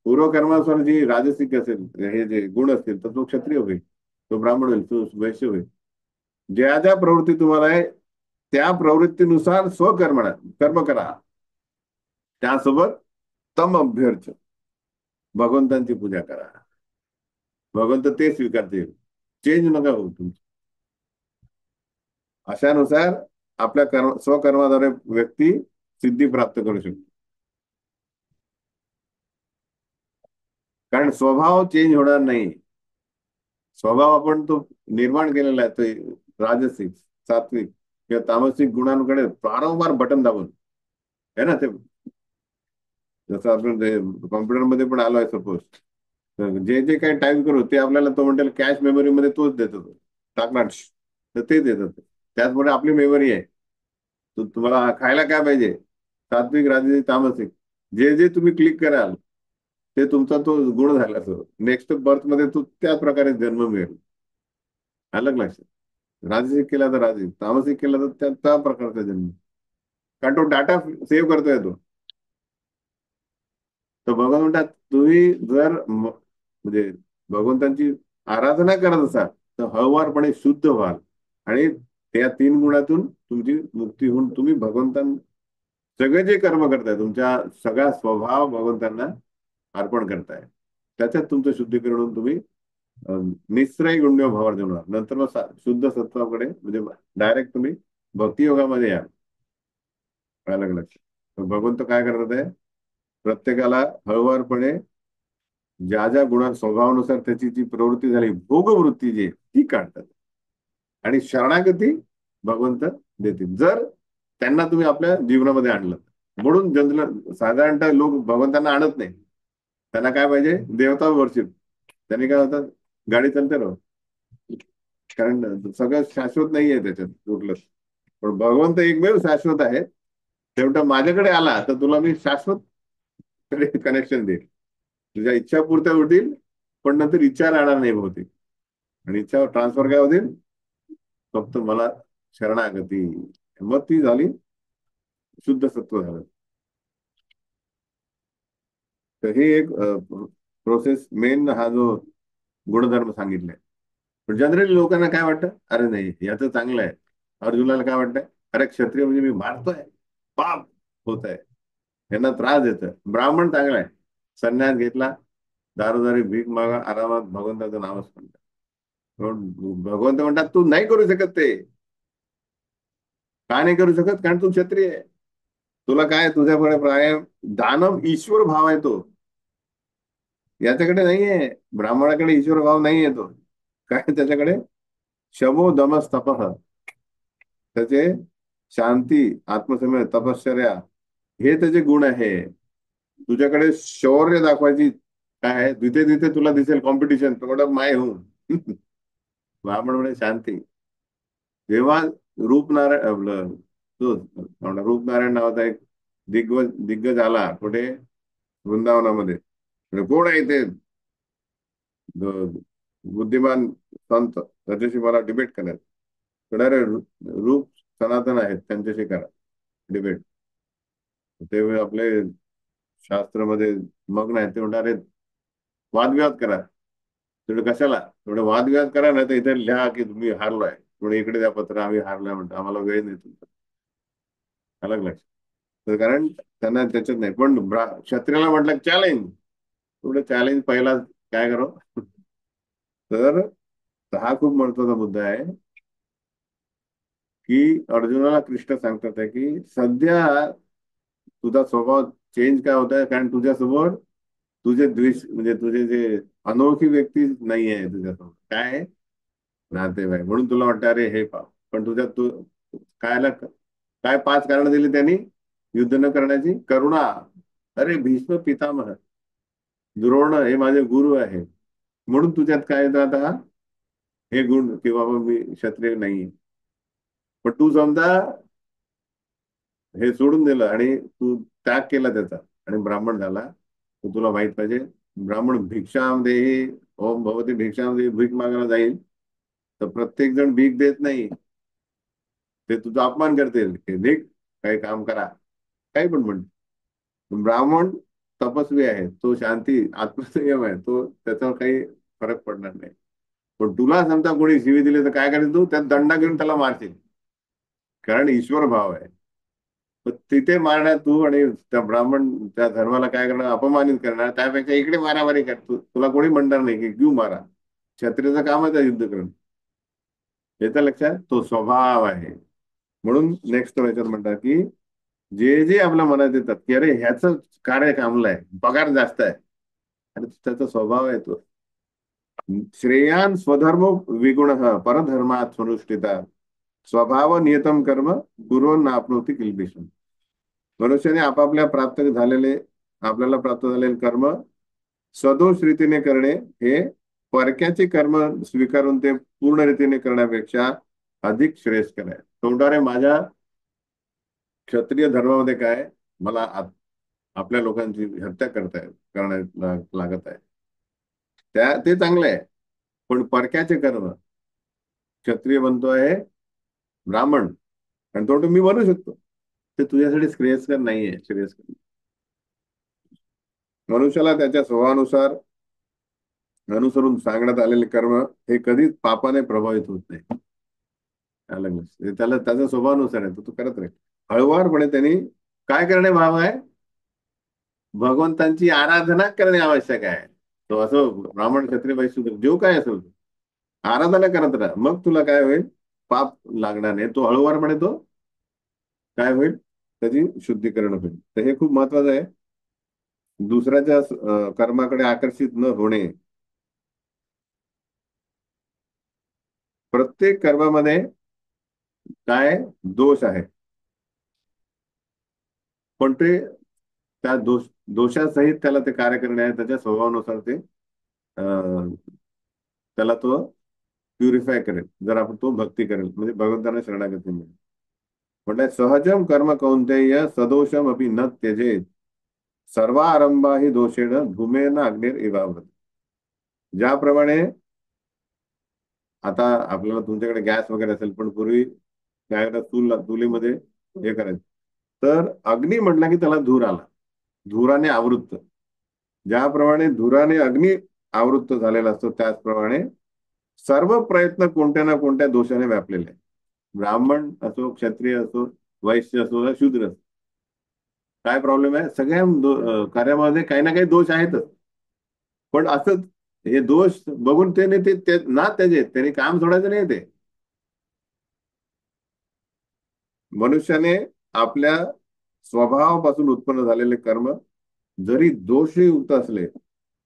पूर्वकर्मानुसार जी राजसिक असेल, हे जे गुण असतील, तर तो क्षत्रिय होईल, तो ब्राह्मण होईल, तो वैश्य होईल. ज्या ज्या प्रवृत्ती तुम्हाला आहे त्या प्रवृत्तीनुसार स्वकर्म कर्म करा. त्यासोबत तम अभ्यर्च, भगवंतांची पूजा करा. भगवंत ते स्वीकारतील. चेंज नका होऊ तुमची. अशानुसार आपल्या स्वकर्माद्वारे व्यक्ती सिद्धी प्राप्त करू शकतो. कारण स्वभाव चेंज होणार नाही. स्वभाव आपण तो निर्माण केलेला आहे, तो राजसिक, सात्विक किंवा तामसिक गुणांकडे वारंवार बटन दाबून, है ना ते. जसं आपण कॉम्प्युटरमध्ये पण आलोय सपोज, तर जे जे काही टाईप करू ते आपल्याला तो म्हणेल कॅश मेमरीमध्ये तोच देतो, तो टाकणार तर ते देतात. त्याचमुळे आपली मेमरी आहे. तुम्हाला खायला काय पाहिजे, सात्विक, राजसिक, तामसिक, जे जे तुम्ही क्लिक कराल ते तुमचा तो गुण झाला. तो नेक्स्ट बर्थ मध्ये तो त्या प्रकारे जन्म मिळेल. अलग लक्षात. राजसिक केला तर राजसिक, तामसिक केला तर त्या प्रकारचा जन्म. कारण तो डाटा सेव्ह करतोय तो. तर भगवान म्हणतात, तुम्ही जर म्हणजे भगवंतांची आराधना करत असाल तर हळुवारपणे शुद्ध व्हाल, आणि त्या तीन गुणातून तुमची मुक्ती होऊन तुम्ही भगवंतां सगळे जे कर्म करताय, तुमच्या सगळा स्वभाव भगवंतांना अर्पण करताय. त्याच्यात तुमचं शुद्धीकरण होऊन तुम्ही निश्रय गुण्य भावावर होणार. नंतर मग शुद्ध सत्वाकडे, म्हणजे डायरेक्ट तुम्ही भक्तियोगामध्ये या. अलग लक्ष. भगवंत काय करतात आहे, प्रत्येकाला हळुवारपणे ज्या ज्या गुणां स्वभावानुसार त्याची जी प्रवृत्ती झाली, भोगवृत्ती जी आहे, ती काढतात. आणि शरणागती भगवंत देतील, जर त्यांना तुम्ही आपल्या जीवनामध्ये आणलं. म्हणून जनरल साधारणतः लोक भगवंतांना आणत नाही. त्यांना काय पाहिजे, देवता वर्शिप. त्यांनी काय होतात, गाडी चालते राव. कारण सगळं शाश्वत नाहीये त्याच्यात कुठलं. पण भगवंत एकमेव शाश्वत आहे. शेवटा माझ्याकडे आला तर तुला मी शाश्वत कनेक्शन देईल. तुझ्या इच्छा पुरत्या होतील, पण नंतर इच्छा राहणार नाही बहुतेक. आणि इच्छा ट्रान्सफर काय होतील, फक्त मला शरणागती. मग ती झाली शुद्ध सत्व झालं. तर हे एक प्रोसेस मेन, हा जो गुणधर्म सांगितलाय. पण जनरली लोकांना काय वाटतं, अरे नाही याचं चांगलं आहे. अर्जुनाला काय वाटतंय, अरे क्षत्रिय म्हणजे मी मारतोय, पाप होत आहे, यांना त्रास देतोय. ब्राह्मण चांगला आहे, संन्यास घेतला, दारोदारी भीक मागा, आरामात भगवंताचं नावच म्हणतात. पण भगवंत म्हणतात तू नाही करू शकत ते. का नाही करू शकत, कारण तू क्षत्रिय आहे. तुला काय, तुझ्याकडे प्राय दानव ईश्वर भाव आहे तो, याच्याकडे नाहीये. ब्राह्मणाकडे ईश्वर भाव नाहीये. तो काय त्याच्याकडे, शमो दमस तपः, त्याचे शांती, आत्मसंयम, तपश्चर्या, हे त्याचे गुण आहे. तुझ्याकडे शौर्य दाखवायची काय आहे, तिथे तिथे तुला दिसेल कॉम्पिटिशन, थोडं माय होऊन. ब्राह्मण म्हणजे शांती. जेव्हा रूपनारायण आपलं, तो रूपनारायण नावाचा एक दिग्गज आला कुठे, वृंदावनामध्ये. म्हणजे कोण आहे ते बुद्धिमान संत, त्याच्याशी मला डिबेट करायचं. तर अरे रूप सनातन आहेत, त्यांच्याशी करा डिबेट. ते आपले शास्त्रामध्ये मग्न आहेत. ते म्हणतात, अरे वादविवाद करा. तेवढे कशाला, तेवढे वादविवाद करा, नाही तर इथे लिहा की तुम्ही हारलोय, थोडे इकडे द्या पत्र, आम्ही हारलोय म्हणतो, आम्हाला वेळ नाही तुमचा. अलग लक्ष. तर कारण त्यांना त्याच्यात नाही. पण क्षत्रियाला म्हटलं चॅलेंज, थोडं चॅलेंज पहिला काय करो. तर हा खूप महत्वाचा मुद्दा आहे की अर्जुनाला कृष्ण सांगतात आहे की सध्या तुझा स्वभाव चेंज काय होत आहे, कारण तुझ्यासमोर तुझे द्वेष, म्हणजे तुझे जे अनोळखी व्यक्ती नाही आहे तुझ्यासमोर, काय आहे, नातेवाईक. म्हणून तुला वाटतं अरे हे पाप. पण तुझ्यात तू कायला, काय पाच कारण दिली त्यांनी युद्ध न करण्याची, करुणा. अरे भीष्म पितामह, द्रोण हे माझे गुरु आहे. म्हणून तुझ्यात काय येतं आता, हे गुण की बाबा मी क्षत्रिय नाही. पण तू समजा हे सोडून दिलं आणि तू त्याग केला त्याचा आणि ब्राह्मण झाला, तर तुला माहित पाहिजे, ब्राह्मण भिक्षाम देही, ओम भगवती भिक्षाम देही, भीक मागायला जाईल तर प्रत्येक जण भीक देत नाही. ते तुझा अपमान करतील की भीक, काही काम करा, काही पण म्हण. ब्राह्मण तपस्वी आहे, तो शांती आत्मसंयम आहे, तो त्याच्यावर काही फरक पडणार नाही. पण तुला समजा कोणी शिवी दिली तर काय करायचं, तू त्यात दंडा घेऊन त्याला मारशील, कारण ईश्वर भाव आहे. तर तिथे मारणार तू आणि त्या ब्राह्मण त्या धर्माला काय करणार, अपमानित करणार. त्यापेक्षा इकडे मारामारी कर, तुला कोणी म्हणणार नाही की क्यू मारा. क्षत्रियचं कामच आहे युद्ध करणं. येतं लक्षात, तो स्वभाव आहे. म्हणून नेक्स्ट याच्यात म्हणतात की जे जे आपल्या मनात येतात की अरे ह्याचं कार्य कामलं आहे, पगार जास्त आहे, आणि त्याचा स्वभाव आहे तो. श्रेयान स्वधर्म विगुण परधर्मात स्वनुष्ठिता स्वभाव नियतम कर्म कुर्वन् नाप्नोति किल्बिषम्. मनुष्याने आपापल्या प्राप्त झालेले, आपल्याला प्राप्त झालेले कर्म सदोष रीतीने करणे हे परक्याचे कर्म स्वीकारून ते पूर्ण रीतीने करण्यापेक्षा अधिक श्रेयस्कर आहे. तोंडारे माझ्या क्षत्रिय धर्मामध्ये काय, मला आपल्या लोकांची हत्या करण्यात लागत आहे, ते चांगलं आहे. पण परक्याचे कर्म, क्षत्रिय बनतो आहे ब्राह्मण, आणि तो मी बनू शकतो, ते तुझ्यासाठी श्रेयस्कर नाहीये. श्रेयस्कर मनुष्याला त्याच्या स्वभावानुसार अनुसरून सांगण्यात आलेले कर्म हे कधीच पापाने प्रभावित होत नाही. आलं का? ते त्याला त्याच्या स्वभावानुसार आहे, तो करत राहील हळुवारपणे. त्यांनी काय करणे भाव आहे, भगवंतांची आराधना करणे आवश्यक आहे. तो असं ब्राह्मण क्षत्रिय वैश्य शूद्र जो काय असेल, आराधना करत राहा, मग तुला काय होईल, पाप लागणार नाही. तो हळुवारपणे तो काय होईल, त्याची शुद्धीकरण होईल. तर हे खूप महत्वाचं आहे. दुसऱ्याच्या कर्माकडे आकर्षित न होणे. प्रत्येक कर्मामध्ये काय दोष आहे, पण ते त्या दोषासहित त्याला ते कार्य करणे आहे, त्याच्या स्वभावानुसार ते त्याला तो प्युरिफाय करेल, जर आपण तो भक्ती करेल, म्हणजे भगवंतांना शरणागती मिळेल. म्हटलं सहजम कर्म कौंतेय सदोषम अपि न त्यजेत सर्वारंभा ही दोषेण धूमेन अग्निर इवावृत. ज्याप्रमाणे आता आपल्याला तुमच्याकडे गॅस वगैरे असेल, पण पूर्वी काय करायचं, चुलीमध्ये हे करायचं, तर अग्नी म्हटला की त्याला धूर आला, धुराने आवृत्त. ज्याप्रमाणे धुराने अग्नी आवृत्त झालेला असतो, त्याचप्रमाणे सर्व प्रयत्न कोणत्या ना कोणत्या दोषाने व्यापलेले आहे. ब्राह्मण असो, क्षत्रिय असो, वैश्य असो, या शूद्र असो, काय प्रॉब्लेम आहे, सगळ्या कार्यामध्ये काही ना काही दोष आहेतच. पण असंच हे दोष बघून त्याने ना त्याचे त्याने काम सोडायचं नाही. ते मनुष्याने आपल्या स्वभावापासून उत्पन्न झालेले कर्म जरी दोषयुक्त असले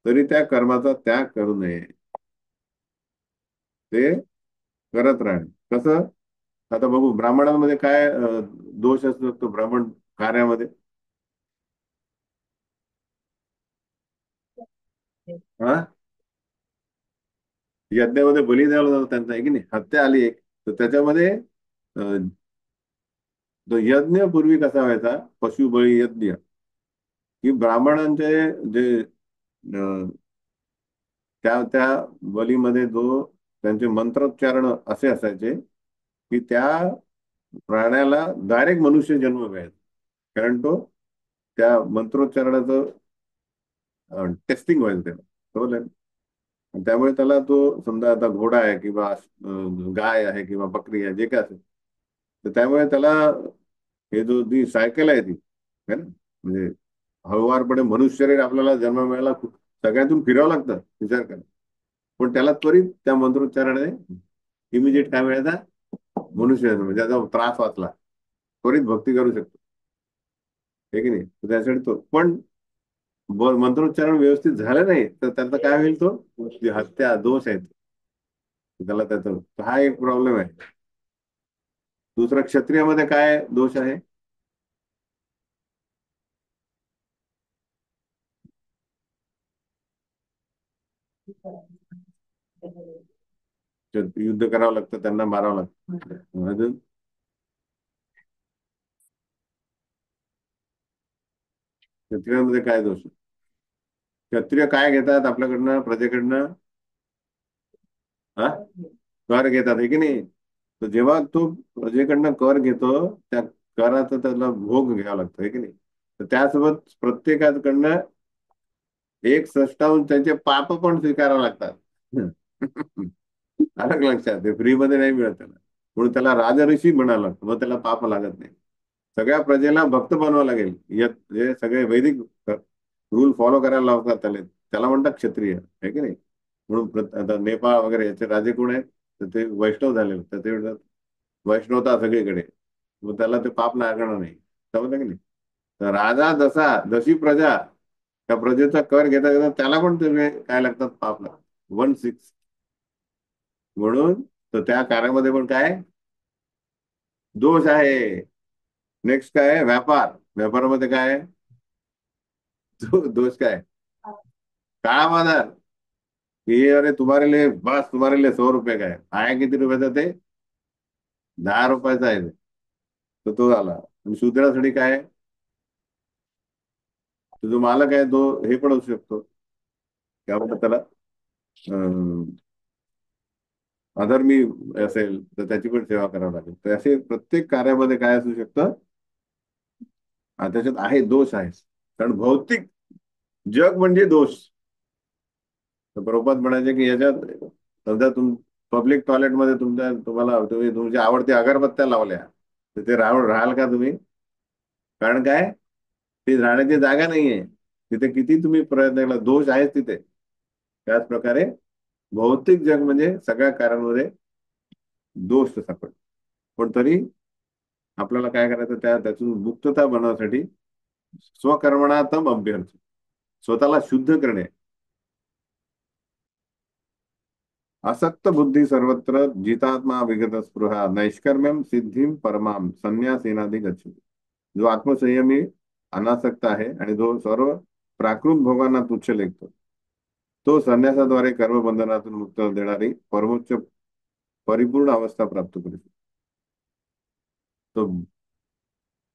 तरी त्या कर्माचा त्याग करू नये, ते करत राहणे. कसं, आता बघू ब्राह्मणांमध्ये काय दोष असतो तो ब्राह्मण कार्यामध्ये. हा, यज्ञामध्ये बली द्यायला जातो त्यांचा, आहे की नाही, हत्या आली एक, तर त्याच्यामध्ये तो यज्ञ पूर्वी कसा व्हायचा, पशुबळी यज्ञ, की ब्राह्मणांचे जे त्या त्या बलीमध्ये जो त्यांचे मंत्रोच्चारण असे असायचे की त्या प्राण्याला डायरेक्ट मनुष्य जन्म मिळायचा, कारण तो त्या मंत्रोच्चारणाचं टेस्टिंग व्हायचं त्याला, बरोबर आहे? आणि त्यामुळे त्याला तो समजा आता घोडा आहे किंवा गाय आहे किंवा बकरी आहे, जे काय असेल, तर त्यामुळे त्याला हे जो जी सायकल आहे ती, है ना, म्हणजे हळुवारपणे मनुष्य शरीर आपल्याला जन्म मिळायला सगळ्यातून फिरावं लागतं, विचार करा. पण त्याला त्वरित त्या मंत्रोच्चाराने इमिजिएट काय मिळायचा, मनुष्य जन्म, म्हणजे त्याचा त्रास वाचला, त्वरित भक्ती करू शकतो, हे की नाही. तर त्यासाठी तो पण मंत्रोच्चारण व्यवस्थित झालं नाही तर त्याचा काय होईल, तो जी हत्या दोष आहे त्याला, त्याचा हा एक प्रॉब्लेम आहे. दुसरा क्षत्रियामध्ये काय दोष आहे, युद्ध करावं लागतं, त्यांना मारावं लागतं. अजून क्षत्रियांमध्ये काय दोष आहे? क्षत्रिय काय घेतात आपल्याकडनं, प्रजेकडनं? हा, कर घेतात, आहे की नाही? तर जेव्हा तो प्रजेकडनं कर घेतो, त्या कराचा त्याला भोग घ्यावा लागतो, आहे की नाही? तर त्यासोबत प्रत्येकाकडनं एक षष्ठांश त्यांचे पाप पण स्वीकारावे लागतात. अलग लक्षात, ते फ्री मध्ये नाही मिळत त्याला. म्हणून त्याला राजऋषी म्हणायला लागतं, मग त्याला पाप लागत नाही. सगळ्या प्रजेला भक्त बनवावं लागेल. जे सगळे वैदिक रूल फॉलो करायला लावतात त्याला, त्याला म्हणतात क्षत्रिय, आहे की नाही? म्हणून आता नेपाळ वगैरे याचे राजे कोण आहेत? तर ते वैष्णव झाले, तर ते म्हणतात वैष्णवता सगळीकडे, मग त्याला ते पाप लागणार नाही. समजलं की नाही? तर राजा जसा, जशी प्रजा, त्या प्रजेचा कर घेता घेता त्याला पण ते काय लागतात, पाप लागतात. 1/6. म्हणून तर त्या कार्यामध्ये पण काय दोष आहे. नेक्स्ट काय आहे? व्यापार. व्यापारामध्ये काय आहे? दोष काय? काळा बाजार. ये अरे तुम्हारे लिए, बस तुम्हारे लिए 100 रुपये का आहे किती रुपयाचा ते? 10 रुपयाचा आहे ते. तर तो झाला. आणि शूद्रासाठी काय आहे? तो जो मालक आहे तो हे पण असू शकतो, काय म्हणतात त्याला, अं, अधर्मी असेल तर त्याची पण सेवा करावी लागेल. तर असे प्रत्येक कार्यामध्ये काय असू शकतं? त्याच्यात आहे, दोष आहे. कारण भौतिक जग म्हणजे दोष. तर प्रभुपाद म्हणायचे की याच्यात समजा पब्लिक टॉयलेटमध्ये तुम्ही तुमच्या आवडत्या अगरबत्त्या लावल्या, तर ते राहाल का तुम्ही? कारण काय? ती राहण्याची जागा नाहीये. तिथे किती तुम्ही प्रयत्न केला, दोष आहेच तिथे. त्याच प्रकारे भौतिक जग म्हणजे सगळ्या कार्यांमध्ये दोष सापड. पण तरी आपल्याला काय करायचं, त्यातून मुक्तता बनवण्यासाठी स्वकर्मणातम अभ्यर्थ, स्वतःला शुद्ध करणे. असक्त बुद्धी सर्वत्र जितात्मा विगत स्पृहा नैष्कर्म्यम सिद्धिम परमाम संन्यासेनाधी गच्छति. जो आत्मसंयमी अनासक्त आहे आणि जो सर्व प्राकृत भोगांना तुच्छ लेखतो, तो संन्यासाद्वारे कर्मबंधनातून मुक्त देणारी परमोच्च परिपूर्ण अवस्था प्राप्त करू शकतो. तो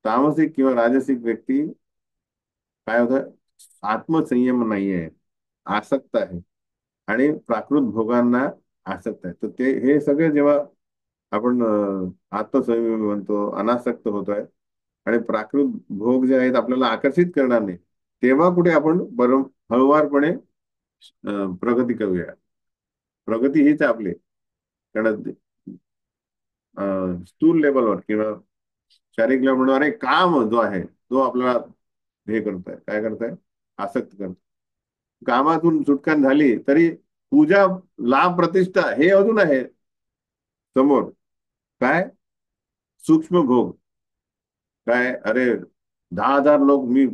तामसिक किंवा राजसिक व्यक्ती काय होतं? आत्मसंयम नाहीये, आसक्त आहे आणि प्राकृत भोगांना आसक्त आहे. तर ते हे सगळे जेव्हा आपण आत्मसंयमी म्हणतो, अनासक्त होतोय आणि प्राकृत भोग जे आहेत आपल्याला आकर्षित करणार नाही, तेव्हा कुठे आपण बरं हळुवारपणे प्रगती करूया. प्रगती हीच आहे आपली. कारण स्थूल लेवलवर किंवा शारीरिक लेवलवर एक काम जो आहे तो आपल्याला हे करतोय, काय करतोय? आसक्त करतो. कामातून सुटका झाली तरी पूजा, लाभ, प्रतिष्ठा हे अजून आहे समोर. काय? सूक्ष्म भोग. काय? अरे 10,000 लोक मी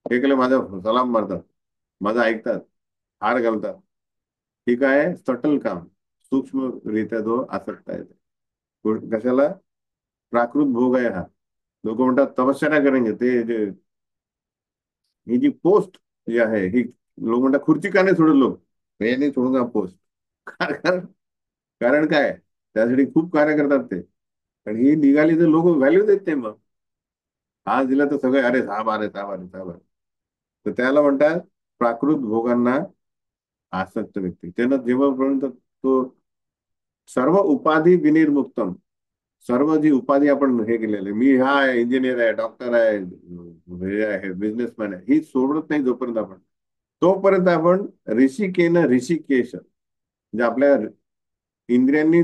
हे केलं, माझा सलाम मारतात, माझं ऐकतात, हार घालतात. हे काय आहे? सटल काम. सूक्ष्मरित्या जो आसक्त आहे ते. कशाला? प्राकृत भोग आहे हा. लोक म्हणतात तपश्चर्या करेंगे, ते जे ही जी पोस्ट जी आहे ही, लोक म्हणतात खुर्ची का नाही सोडत लोक? हे नाही सोडून पोस्ट. कारण कारण काय? त्यासाठी खूप कार्य करतात ते. आणि ही निघाली तर लोक व्हॅल्यू देत नाही मग. आज दिला तर सगळे अरे साहेब आले, साहेब आले, साहेब आले. तर त्याला म्हणतात प्राकृत भोगांना आसक्त व्यक्ती. त्यानं जेव्हापर्यंत तो सर्व उपाधी विनिर्मुक्तम, सर्व जी उपाधी आपण हे केलेले, मी हा आहे, इंजिनियर आहे, डॉक्टर आहे, हे आहे, बिझनेसमॅन आहे, ही सोडत नाही जोपर्यंत आपण, तोपर्यंत आपण ऋषिकेन ऋषिकेश, म्हणजे आपल्या इंद्रियांनी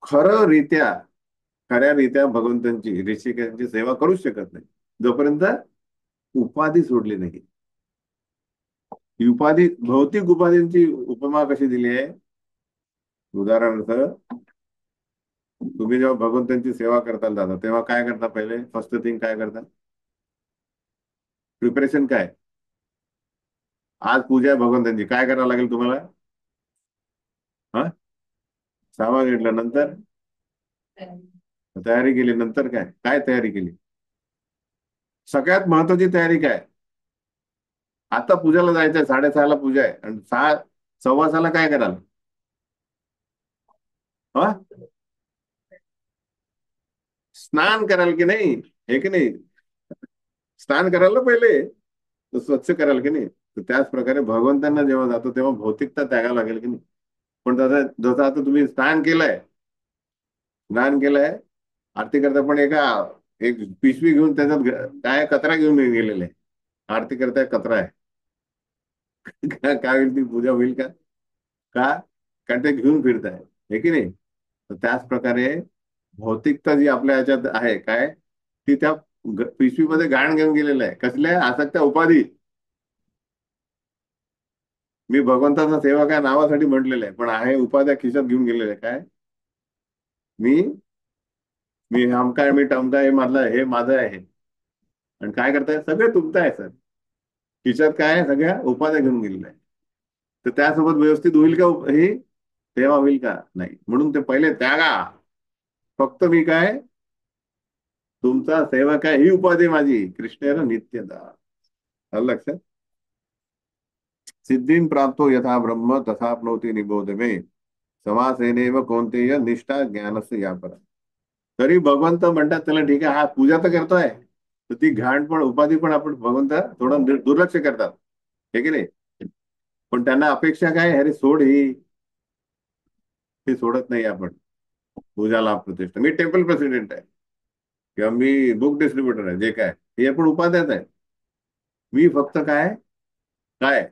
खरंरित्या, खऱ्यारित्या भगवंतांची, ऋषिकेशांची सेवा करूच शकत नाही जोपर्यंत उपाधी सोडली नाही. ही उपाधी, भौतिक उपाधींची उपमा कशी दिली आहे? उदाहरणार्थ, तुम्ही जेव्हा भगवंतांची सेवा करताना जाता तेव्हा काय करता? पहिले फर्स्ट थिंग काय करता? प्रिपरेशन काय? आज पूजा आहे भगवंतांची, काय करावं लागेल तुम्हाला? हा, सामान घेतलं, नंतर तयारी केली, नंतर काय काय तयारी केली? सगळ्यात महत्वाची तयारी काय? आता पूजाला जायचंय, 6:30ला पूजा आहे आणि 6, 6:15 काय कराल? हा, स्नान कराल की नाही, हे की नाही, स्नान कराल ना पहिले, तर स्वच्छ कराल की नाही. तर त्याच प्रकारे भगवंतांना जेव्हा जातो तेव्हा भौतिकता त्यागावं लागेल की नाही. पण जसं जसं आता तुम्ही स्नान केलंय, स्नान केलंय, आरती करता पण एका एक पिशवी घेऊन त्याच्यात काय कचरा घेऊन गेलेले आहे. आरती करताय कचरा आहे. काय होईल, ती पूजा होईल का? का? कारण ते घेऊन फिरताय, हे की नाही. तर त्याच प्रकारे भौतिकता जी आपल्या ह्याच्यात आहे काय, ती त्या पिशवीमध्ये घाण घेऊन गेलेलं आहे. कसल्या आसक्त्या उपाधी. मी भगवंताचा सेवक आहे नावासाठी म्हटलेलं आहे, पण आहे उपाध्या खिशात घेऊन गेलेलं आहे. काय? मी मी हमकाय मी टमकाय, हे माझं आहे. आणि काय करताय सगळे तुमचं आहे सर. खिशात काय आहे, सगळ्या उपाध्या घेऊन गेलेल्या आहे. तर त्यासोबत व्यवस्थित होईल का ही सेवा, होईल का? नाही. म्हणून ते पहिले त्यागा. फक्त मी काय, तुमचा सेवक आहे ही उपाधी माझी. कृष्णेर नित्यदा. आलं लक्षात? सिद्धीन प्राप्तो यथा ब्रह्म तथाप्नोति निबोध मे, समासेनेव कौंतेय निष्ठा ज्ञानस्य या पर. तरी भगवंत म्हणतात त्याला, ठीक आहे, हा पूजा तर करतोय, तर ती घाण पण उपाधी पण आपण भगवंत थोडं दुर्लक्ष करतात, हे की नाही. पण त्यांना अपेक्षा काय, अरे सोड ही, ते सोडत नाही आपण. पूजा लाभ प्रतिष्ठा, मी टेम्पल प्रेसिडेंट आहे किंवा मी बुक डिस्ट्रीब्युटर आहे, जे काय हे पण उपाध्याच आहे. मी फक्त काय, काय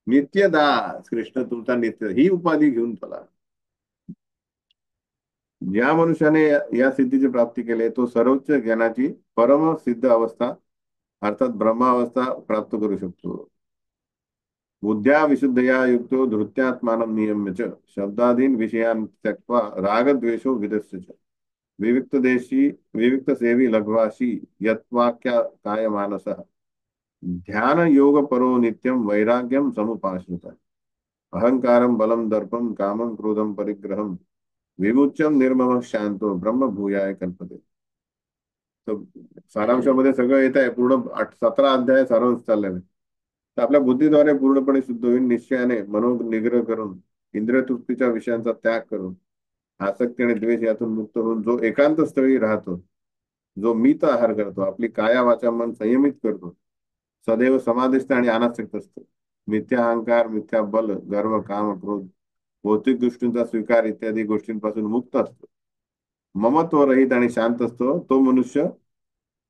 नित्यदास कृष्ण तुमचा नित्य, ही उपाधी घेऊन चला. ज्या मनुष्याने या सिद्धीची प्राप्ती केली तो सर्वोच्च ज्ञानाची परम सिद्ध अवस्था अर्थात ब्रह्मावस्था प्राप्त करू शकतो. बुद्ध्या विशुद्धया युक्तो धृत्यात्मानं नियम्य च शब्दादीन विषयान् त्यक्त्वा रागद्वेषो विदस्य च विविक्त देशी विविक्त सेवी लघ्वाशी यत्वाक्या काय मानसः ध्यान योग परो नित्यम वैराग्यम समुपाश्रित अहंकारम बलम दर्पम कामं क्रोधम परिग्रहम विमुच्यम निर्मम शांतो ब्रह्म भूयाय कल्पते. तर सारांशामध्ये सगळं येत आहे. पूर्ण 17 अध्याय सारांश चाललेला आहे. तर आपल्या बुद्धीद्वारे पूर्णपणे शुद्ध होईल, निश्चयाने मनोनिग्रह करून इंद्रिय तृप्तीच्या विषयांचा त्याग करून आसक्ती आणि द्वेष यातून मुक्त होऊन जो एकांत स्थळी राहतो, जो मित आहार करतो, आपली काया वाचा मन संयमित करतो, सदैव समाधिस्थ आणि अनासक्त असतो, मिथ्या अहंकार मिथ्या बल गर्व काम क्रोध भौतिक गोष्टींचा स्वीकार इत्यादी गोष्टींपासून मुक्त असतो, ममत्व रहित आणि शांत असतो, तो मनुष्य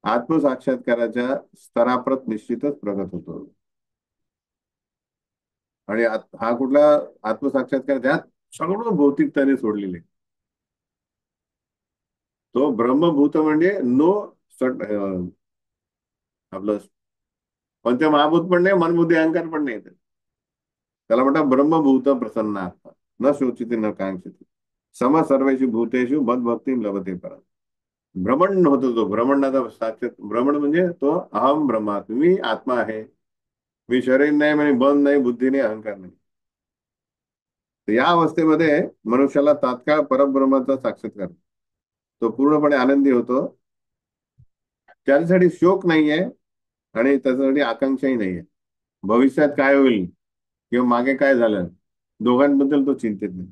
आत्मसाक्षात्काराच्या स्तराप्रत निश्चितच प्रगत होतो. आणि हा कुठला आत्मसाक्षात्कार, त्यात सगळं भौतिकताने सोडलेले. तो ब्रह्मभूत म्हणजे नो आपलं पंचमहाभूत पण नाही, मनबुद्धी अहंकार पण नाही. त्याला म्हणतात ब्रह्मभूत प्रसन्न न शोचित न कांक्षित सम सर्वेषु भूतेषु मद्भक्ती लभते परा. भ्रमण होतो तो भ्रमणाचा साक्षात भ्रमण म्हणजे तो अहम ब्रह्मास्मी, मी आत्मा आहे, मी शरीर नाही म्हणजे बंद नाही, बुद्धी नाही, अहंकार नाही. तर या अवस्थेमध्ये मनुष्याला तात्काळ परब्रह्माचा साक्षात्कार, तो पूर्णपणे आनंदी होतो. त्याच्यासाठी शोक नाहीये आणि त्याच्यासाठी आकांक्षाही नाहीये. भविष्यात काय होईल किंवा मागे काय झालं, दोघांबद्दल तो चिंतित नाही.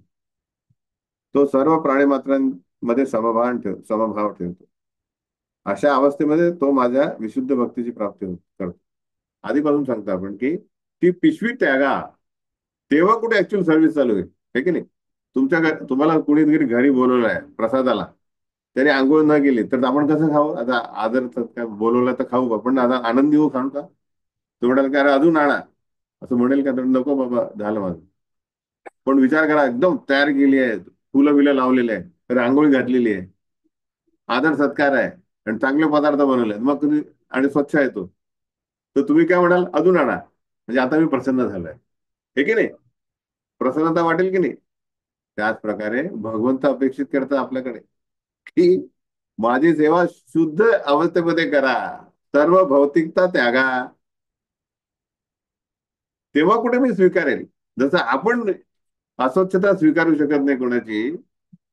तो सर्व प्राणीमात्रांमध्ये समभाव ठेवतो. अशा अवस्थेमध्ये तो माझ्या विशुद्ध भक्तीची प्राप्ती करतो. आधीपासून सांगतो आपण की ती पिशवी त्यागा, तेव्हा कुठे ऍक्च्युअल सर्व्हिस चालू आहे, है की नाही. तुम्हाला कुणी घरी बोलवलं आहे प्रसादाला, त्याने आंघोळ न केली तर आपण कसं खाऊ? आता आदर काय बोलवलं तर खाऊ का, पण आता आनंदी होऊ खाऊ का? तो म्हणाल का, अरे अजून आणा, असं म्हणेल का? तर नको बाबा, झालं माझं. पण विचार करा, एकदम तयार केली आहे, फुलं बिलं लावलेले आहे, तर आंघोळी घातलेली आहे, आदर सत्कार आहे, आणि चांगले पदार्थ बनवले आहेत, मग तुम्ही, आणि स्वच्छ आहे तो, तर तुम्ही काय म्हणाल? अजून आणा, म्हणजे आता मी प्रसन्न झालोय, हे की नाही. प्रसन्नता वाटेल की नाही. त्याच प्रकारे भगवंत अपेक्षित करतात आपल्याकडे की माझी सेवा शुद्ध अवस्थेमध्ये करा, सर्व भौतिकता त्यागा, तेव्हा कुठे मी स्वीकारेल. जसं आपण अस्वच्छता स्वीकारू शकत नाही कोणाची,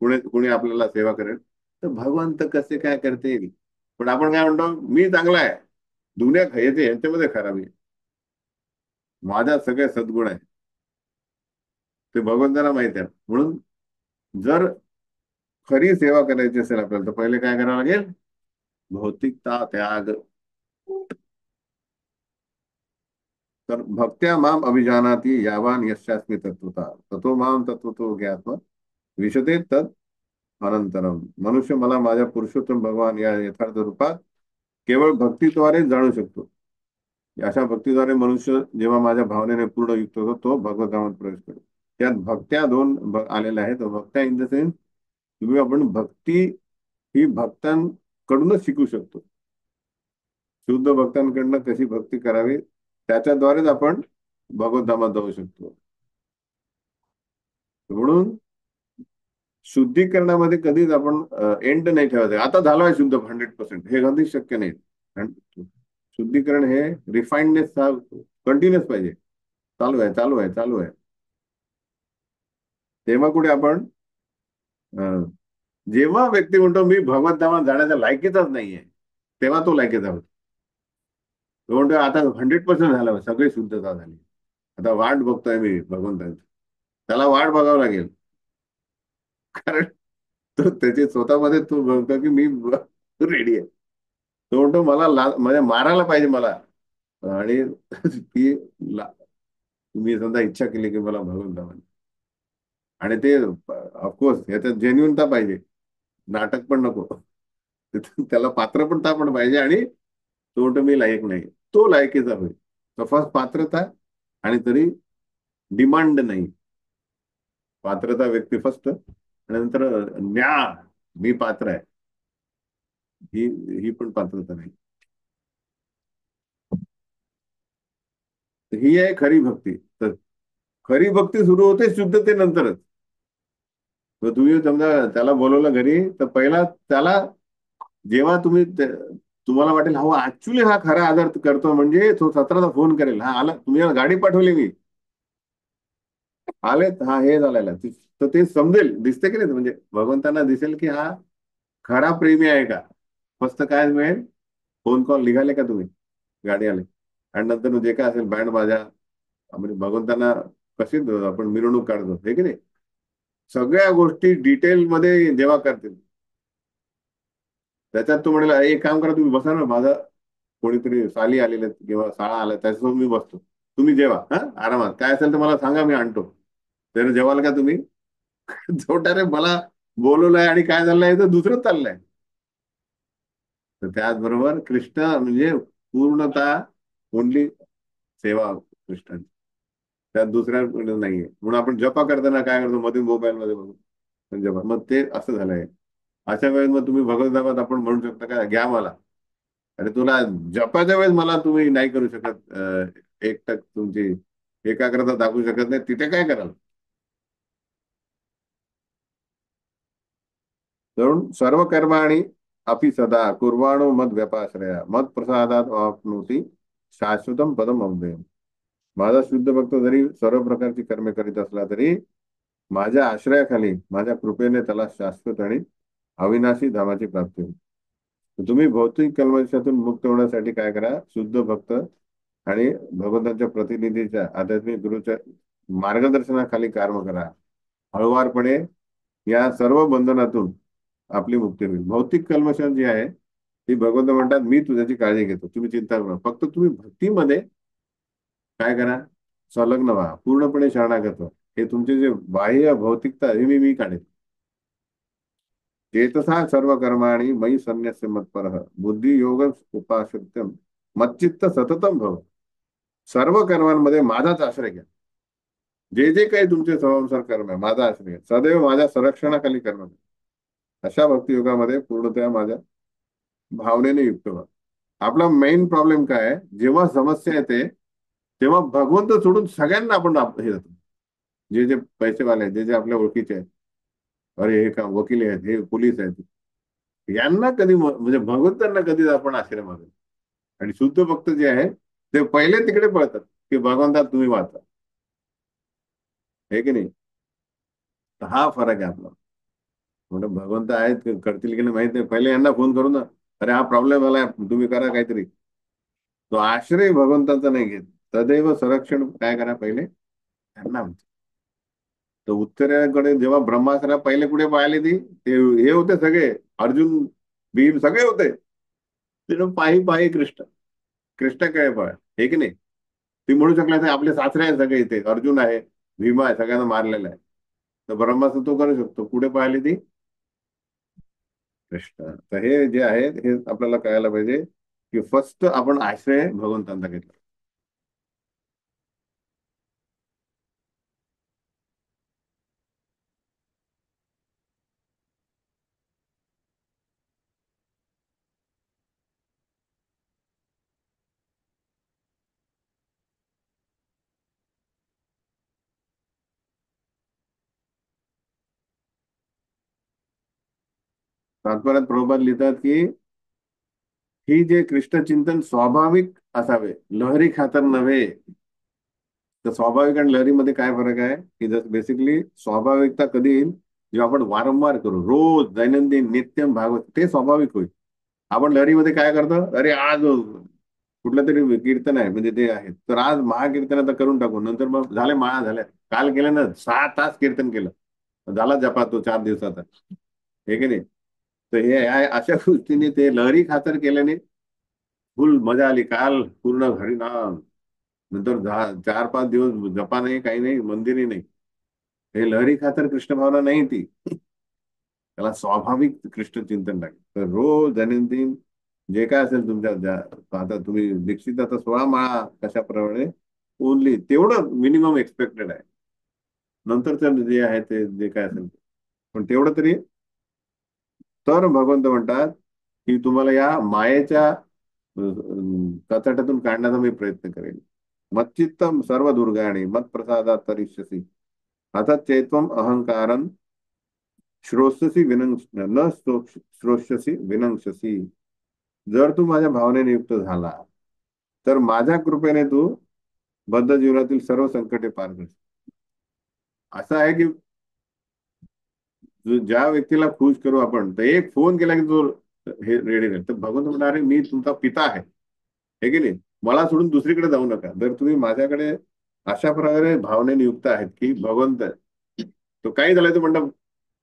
कोणी आपल्याला सेवा करेल, तर भगवंत कसे काय करतील. पण आपण काय म्हणतो, मी चांगला आहे, दुनिया याचे यांच्यामध्ये खराबी आहे, माझ्यात सगळे सद्गुण आहे. ते भगवंताला माहिती आहे. म्हणून जर खरी सेवा करायची असेल आपल्याला, तर पहिले काय करावं लागेल? भौतिकता त्याग. तर भक्त्या माम अभिजानाती यावान यशास्मी तत्वता ततो माम तत्वतो ज्ञात्वा विशते तद अनंतरम. मनुष्य मला माझ्या पुरुषोत्तम भगवान या यथार्थ रूपात केवळ भक्तीद्वारे जाणू शकतो. अशा भक्तीद्वारे मनुष्य जेव्हा माझ्या भावनेने पूर्ण युक्त होतो, तो भगवद्धामात प्रवेश करतो. त्यात भक्त्या दोन आलेल्या आहेत. भक्त्या इन द सेन्स, तुम्ही आपण भक्ती ही भक्तांकडूनच शिकू शकतो. शुद्ध भक्तांकडनं कशी भक्ती करावी, त्याच्याद्वारेच आपण भगवद्धामात जाऊ शकतो. म्हणून शुद्धीकरणामध्ये कधीच आपण एंड नाही ठेवायचं. आता झालोय शुद्ध 100%, हे कधीच शक्य नाही. शुद्धीकरण हे रिफाइंडनेस हा कंटिन्युअस पाहिजे. चालू आहे, चालू आहे, चालू आहे. तेव्हा कुठे आपण अं, जेव्हा व्यक्ती म्हणतो मी भगवद्धामात जाण्याच्या लायकीचाच नाहीये, तेव्हा तो लायकीचा होतो. तो म्हणतो आता 100% झालं, सगळी शुद्धता झाली, आता वाट बघतोय मी भगवंताची. त्याला वाट बघावं लागेल. कारण तो त्याची स्वतःमध्ये तो म्हणतो की मी रेडी आहे. तो म्हणतो मला म्हणजे मारायला पाहिजे मला. आणि ती तुम्ही समजा इच्छा केली की मला भगवंता, आणि ते ऑफकोर्स याच्यात जेन्युनता पाहिजे, नाटक पण नको. त्याला पात्र पण पण पाहिजे, आणि तो म्हणतो मी लायक नाही, तो लायकीचा होईल. तर फर्स्ट पात्रता, आणि तरी डिमांड नाही. पात्रता व्यक्ती फर्स्ट, आणि नंतर मी पात्र आहे, ही ही पण पात्रता नाही. तर ही आहे खरी भक्ती. तर खरी भक्ती सुरू होते शुद्धतेनंतरच. तर तुम्ही समजा त्याला बोलवलं घरी, तर पहिला त्याला जेव्हा तुम्हाला वाटेल हा ऍक्च्युली हा खरा आदर करतो, म्हणजे तो 17दा फोन करेल, हा आला, तुम्ही गाडी पाठवली, मी आलेत, हा हे झालेला आहे. तर ते समजेल, दिसते की नाही, म्हणजे भगवंतांना दिसेल की हा खरा प्रेमी आहे का. फक्त काय मिळेल? फोन कॉल, निघाले का तुम्ही, गाडी आले, आणि नंतर जे काय असेल बँड बाजा. म्हणजे भगवंतांना कशी आपण मिरवणूक काढतो, हे की नाही, सगळ्या गोष्टी डिटेल मध्ये जेव्हा करतील, त्याच्यात तो म्हणेल एक काम करा, तुम्ही बसा ना, माझा कोणीतरी साली आलेले किंवा साळा आला, त्याच्यासोबत मी बसतो, तुम्ही जेवा हा आरामात, काय असेल तर मला सांगा, मी आणतो. तर जेवाल का तुम्ही? रे मला बोलवलंय आणि काय झालंय तर दुसरं चाललंय. तर त्याचबरोबर कृष्ण म्हणजे पूर्णतः ओनली सेवा कृष्णांची, त्यात दुसऱ्या नाहीये. म्हणून आपण जपा करताना काय करतो, मध्ये मोबाईल मध्ये बघू जपा, मग ते असं झालंय. अशा वेळेस मग तुम्ही भगवद्गीता आपण म्हणू शकता का, घ्या मला. अरे तुला जपाच्या वेळेस मला तुम्ही नाही करू शकत, एक टक तुमची एकाग्रता दाखवू शकत नाही, तिथे काय कराल? म्हणून सर्व कर्माणि अपि सदा कुर्वाणो मद व्यपाश्रया मद प्रसादात वाप्नोती शाश्वतम पदम अव्ययम. माझा शुद्ध भक्त जरी सर्व प्रकारची कर्मे करीत असला तरी माझ्या आश्रयाखाली, माझ्या कृपेने त्याला शाश्वत आणि अविनाशी धामाची प्राप्ती होईल. तर तुम्ही भौतिक कल्मशातून मुक्त होण्यासाठी काय करा? शुद्ध भक्त आणि भगवंताच्या प्रतिनिधीच्या आध्यात्मिक गुरुच्या मार्गदर्शनाखाली कर्म करा. हळुवारपणे या सर्व बंधनातून आपली मुक्ती होईल. भौतिक कल्मश जी आहे ती भगवंत म्हणतात मी तुझ्याची काळजी घेतो, तुम्ही चिंता करू नका. फक्त तुम्ही भक्तीमध्ये काय करा? संलग्न व्हा, पूर्णपणे शरणागत व्हा. हे तुमचे जे बाह्य भौतिकता हे मी काढेल. चेतसा सर्व कर्माणि मयि संन्यस्य मत्परः बुद्धी योग उपाश्रित्य मच्चित्त सततम भव. सर्व कर्मांमध्ये माझाच आश्रय घ्या. जे जे काही तुमचे संसार कर्म आहे, माझा आश्रय घ्या. सदैव माझ्या संरक्षणाखाली कर्म करा. अशा भक्तियोगामध्ये पूर्णतः माझ्या भावनेने युक्त व्हा. आपला मेन प्रॉब्लेम काय आहे? जेव्हा समस्या येते तेव्हा भगवंत सोडून सगळ्यांना आपण हे जातो. जे जे पैसेवाले आहेत, जे जे आपल्या ओळखीचे आहेत, अरे हे का वकील आहेत, हे पोलीस आहेत, यांना कधी म्हणजे भगवंतांना कधीच आपण आश्रय मागत. आणि शुद्ध भक्त जे आहे ते पहिले तिकडे पळतात की भगवंता तुम्ही वाचा, हे की नाही. तर हा फरक आहे आपला. म्हणजे भगवंत आहेत करतील की नाही माहित नाही, पहिले यांना फोन करू ना, अरे हा प्रॉब्लेम आलाय, तुम्ही करा काहीतरी. तो आश्रय भगवंताचा नाही घेत. सदैव संरक्षण काय करा पहिले त्यांना. तर उत्तरेकडे जेव्हा ब्रह्मास्त्र पहिले कुठे पाहिले ती, ते हे होते सगळे, अर्जुन, भीम सगळे होते. ते पायी पायी कृष्ण, कृष्णाकडे पळ, हे की नाही. ती म्हणू शकला ते आपले सासरे आहेत सगळे इथे, अर्जुन आहे, भीमा आहे, सगळ्यांना मारलेला आहे. तर ब्रह्मास्त्र तो करू शकतो. कुठे पाहिली ती, कृष्ण. तर हे जे आहे हे आपल्याला कळायला पाहिजे, की फर्स्ट आपण आश्रय भगवंतांचा घेतला. तात्पर्यात प्रभुपाद लिहितात की ही जे कृष्ण चिंतन स्वाभाविक असावे, लहरी खातर नव्हे. तर स्वाभाविक आणि लहरीमध्ये काय फरक आहे, की जसं बेसिकली स्वाभाविकता कधी येईल, जेव्हा आपण वारंवार करू, रोज दैनंदिन नित्यम भागवत, ते स्वाभाविक होईल. आपण लहरीमध्ये काय करतो, अरे आज कुठलं तरी कीर्तन आहे, म्हणजे ते आहे, तर आज महाकीर्तन आता करून टाकू, नंतर मग झाले माळा झाल्या. काल केलं ना, 6 तास कीर्तन केलं, झाला जपा तो 4 दिवसाचा, हे की नाही. तर हे अशा गोष्टीने ते लहरी खातर केल्याने फुल मजा आली. काल पूर्ण हरिनाम, नंतर 4-5 दिवस जपा नाही, काही नाही, मंदिरही नाही. हे लहरी खातर कृष्ण भावना नाही ती, त्याला स्वाभाविक कृष्ण चिंतन लागेल. तर रोज दैनंदिन जे काय असेल तुमच्या आता तुम्ही दीक्षित, आता 16 माळा कशाप्रमाणे, ओनली तेवढं मिनिमम एक्सपेक्टेड आहे. नंतरचं जे आहे ते जे काय असेल ते. पण तेवढं तरी, तर भगवंत म्हणतात की तुम्हाला या मायेच्या कचाट्यातून काढण्याचा मी प्रयत्न करेन. मच्चित्तम सर्व दुर्गाणी मत प्रसादात तरिष्यसी, आता चैत्वम अहंकारन श्रोष्यसी विनंश न श्रोष्यसी विनंशसी. जर तू माझ्या भावनेने युक्त झाला, तर माझ्या कृपेने तू बद्ध जीवनातील सर्व संकटे पार करशील. असं आहे की ज्या व्यक्तीला खुश करू आपण, तर एक फोन केला की तो हे रेडी राहील. तर भगवंत म्हणणार, "अरे मी तुमचा पिता आहे, हे की नाही, मला सोडून दुसरीकडे जाऊ नका. जर तुम्ही माझ्याकडे अशा प्रकारे भावनेने युक्त आहेत की भगवंत तो काही झालं तर म्हणतात,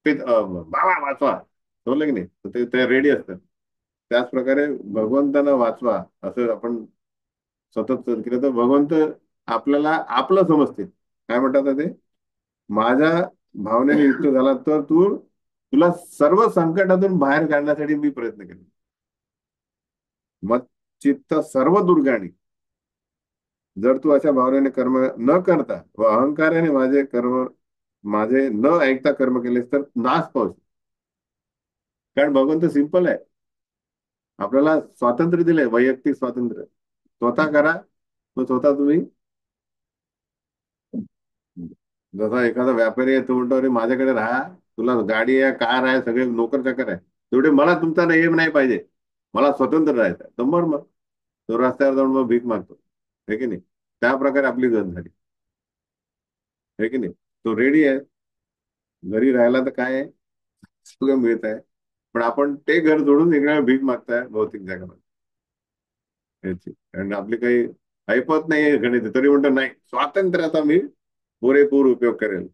बाबा वाचवा, समजलं की नाही, तर ते रेडी असतात. त्याच प्रकारे भगवंतांना वाचवा, असं आपण सतत केलं तर भगवंत आपल्याला आपलं समजते. काय म्हणतात ते, माझ्या भावनेने युक्त झाला तर तुला सर्व संकटातून बाहेर काढण्यासाठी मी प्रयत्न केले. मग चित्त सर्व दुर्गाणी, जर तू अशा भावनेने कर्म न करता व अहंकाराने माझे न ऐकता कर्म केलेस तर नाश पावस. कारण भगवंत सिंपल आहे, आपल्याला स्वातंत्र्य दिलंय, वैयक्तिक स्वातंत्र्य. स्वतः करा, मग स्वतः तुम्ही. जसा एखादा व्यापारी आहे, तो म्हणतो अरे माझ्याकडे राहा, तुला गाडी आहे, कार आहे, सगळे नोकर चाकर आहे, तेवढे मला तुमचा नियम नाही पाहिजे, मला स्वतंत्र राहायचं आहे. तर मग तो रस्त्यावर जाऊन मग भीक मागतो, हे की नाही. त्या प्रकारे आपली गत झाली, हे की नाही. तो रेडी आहे, घरी राहायला तर काय आहे, सगळं मिळत आहे. पण आपण ते घर सोडून इकडे भीक मागताय भौतिक जगामध्ये, याची आणि आपली काही ऐपत नाही गणित, तरी म्हणतो नाही, स्वातंत्र्याचा मी पुरेपूर उपयोग करेल.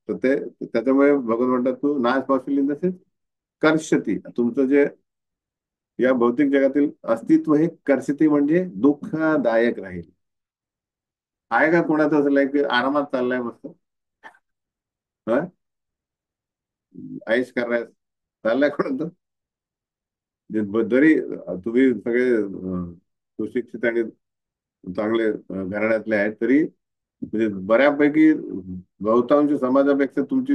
तर ते त्याच्यामुळे भगवान म्हणतात तू नाश पावशील इन द सेन्स कर्षती, तुमचं जे या भौतिक जगातील अस्तित्व हे कर्षती म्हणजे दुःखदायक राहील. आहे का कोणाचं असं लाईक आरामात चाललाय मस्त, हा, ऐश करायला चाललाय कोणाचं, जरी तुम्ही सगळे सुशिक्षित आणि चांगले घराण्यातले आहेत, तरी म्हणजे बऱ्यापैकी बहुतांश समाजापेक्षा तुमची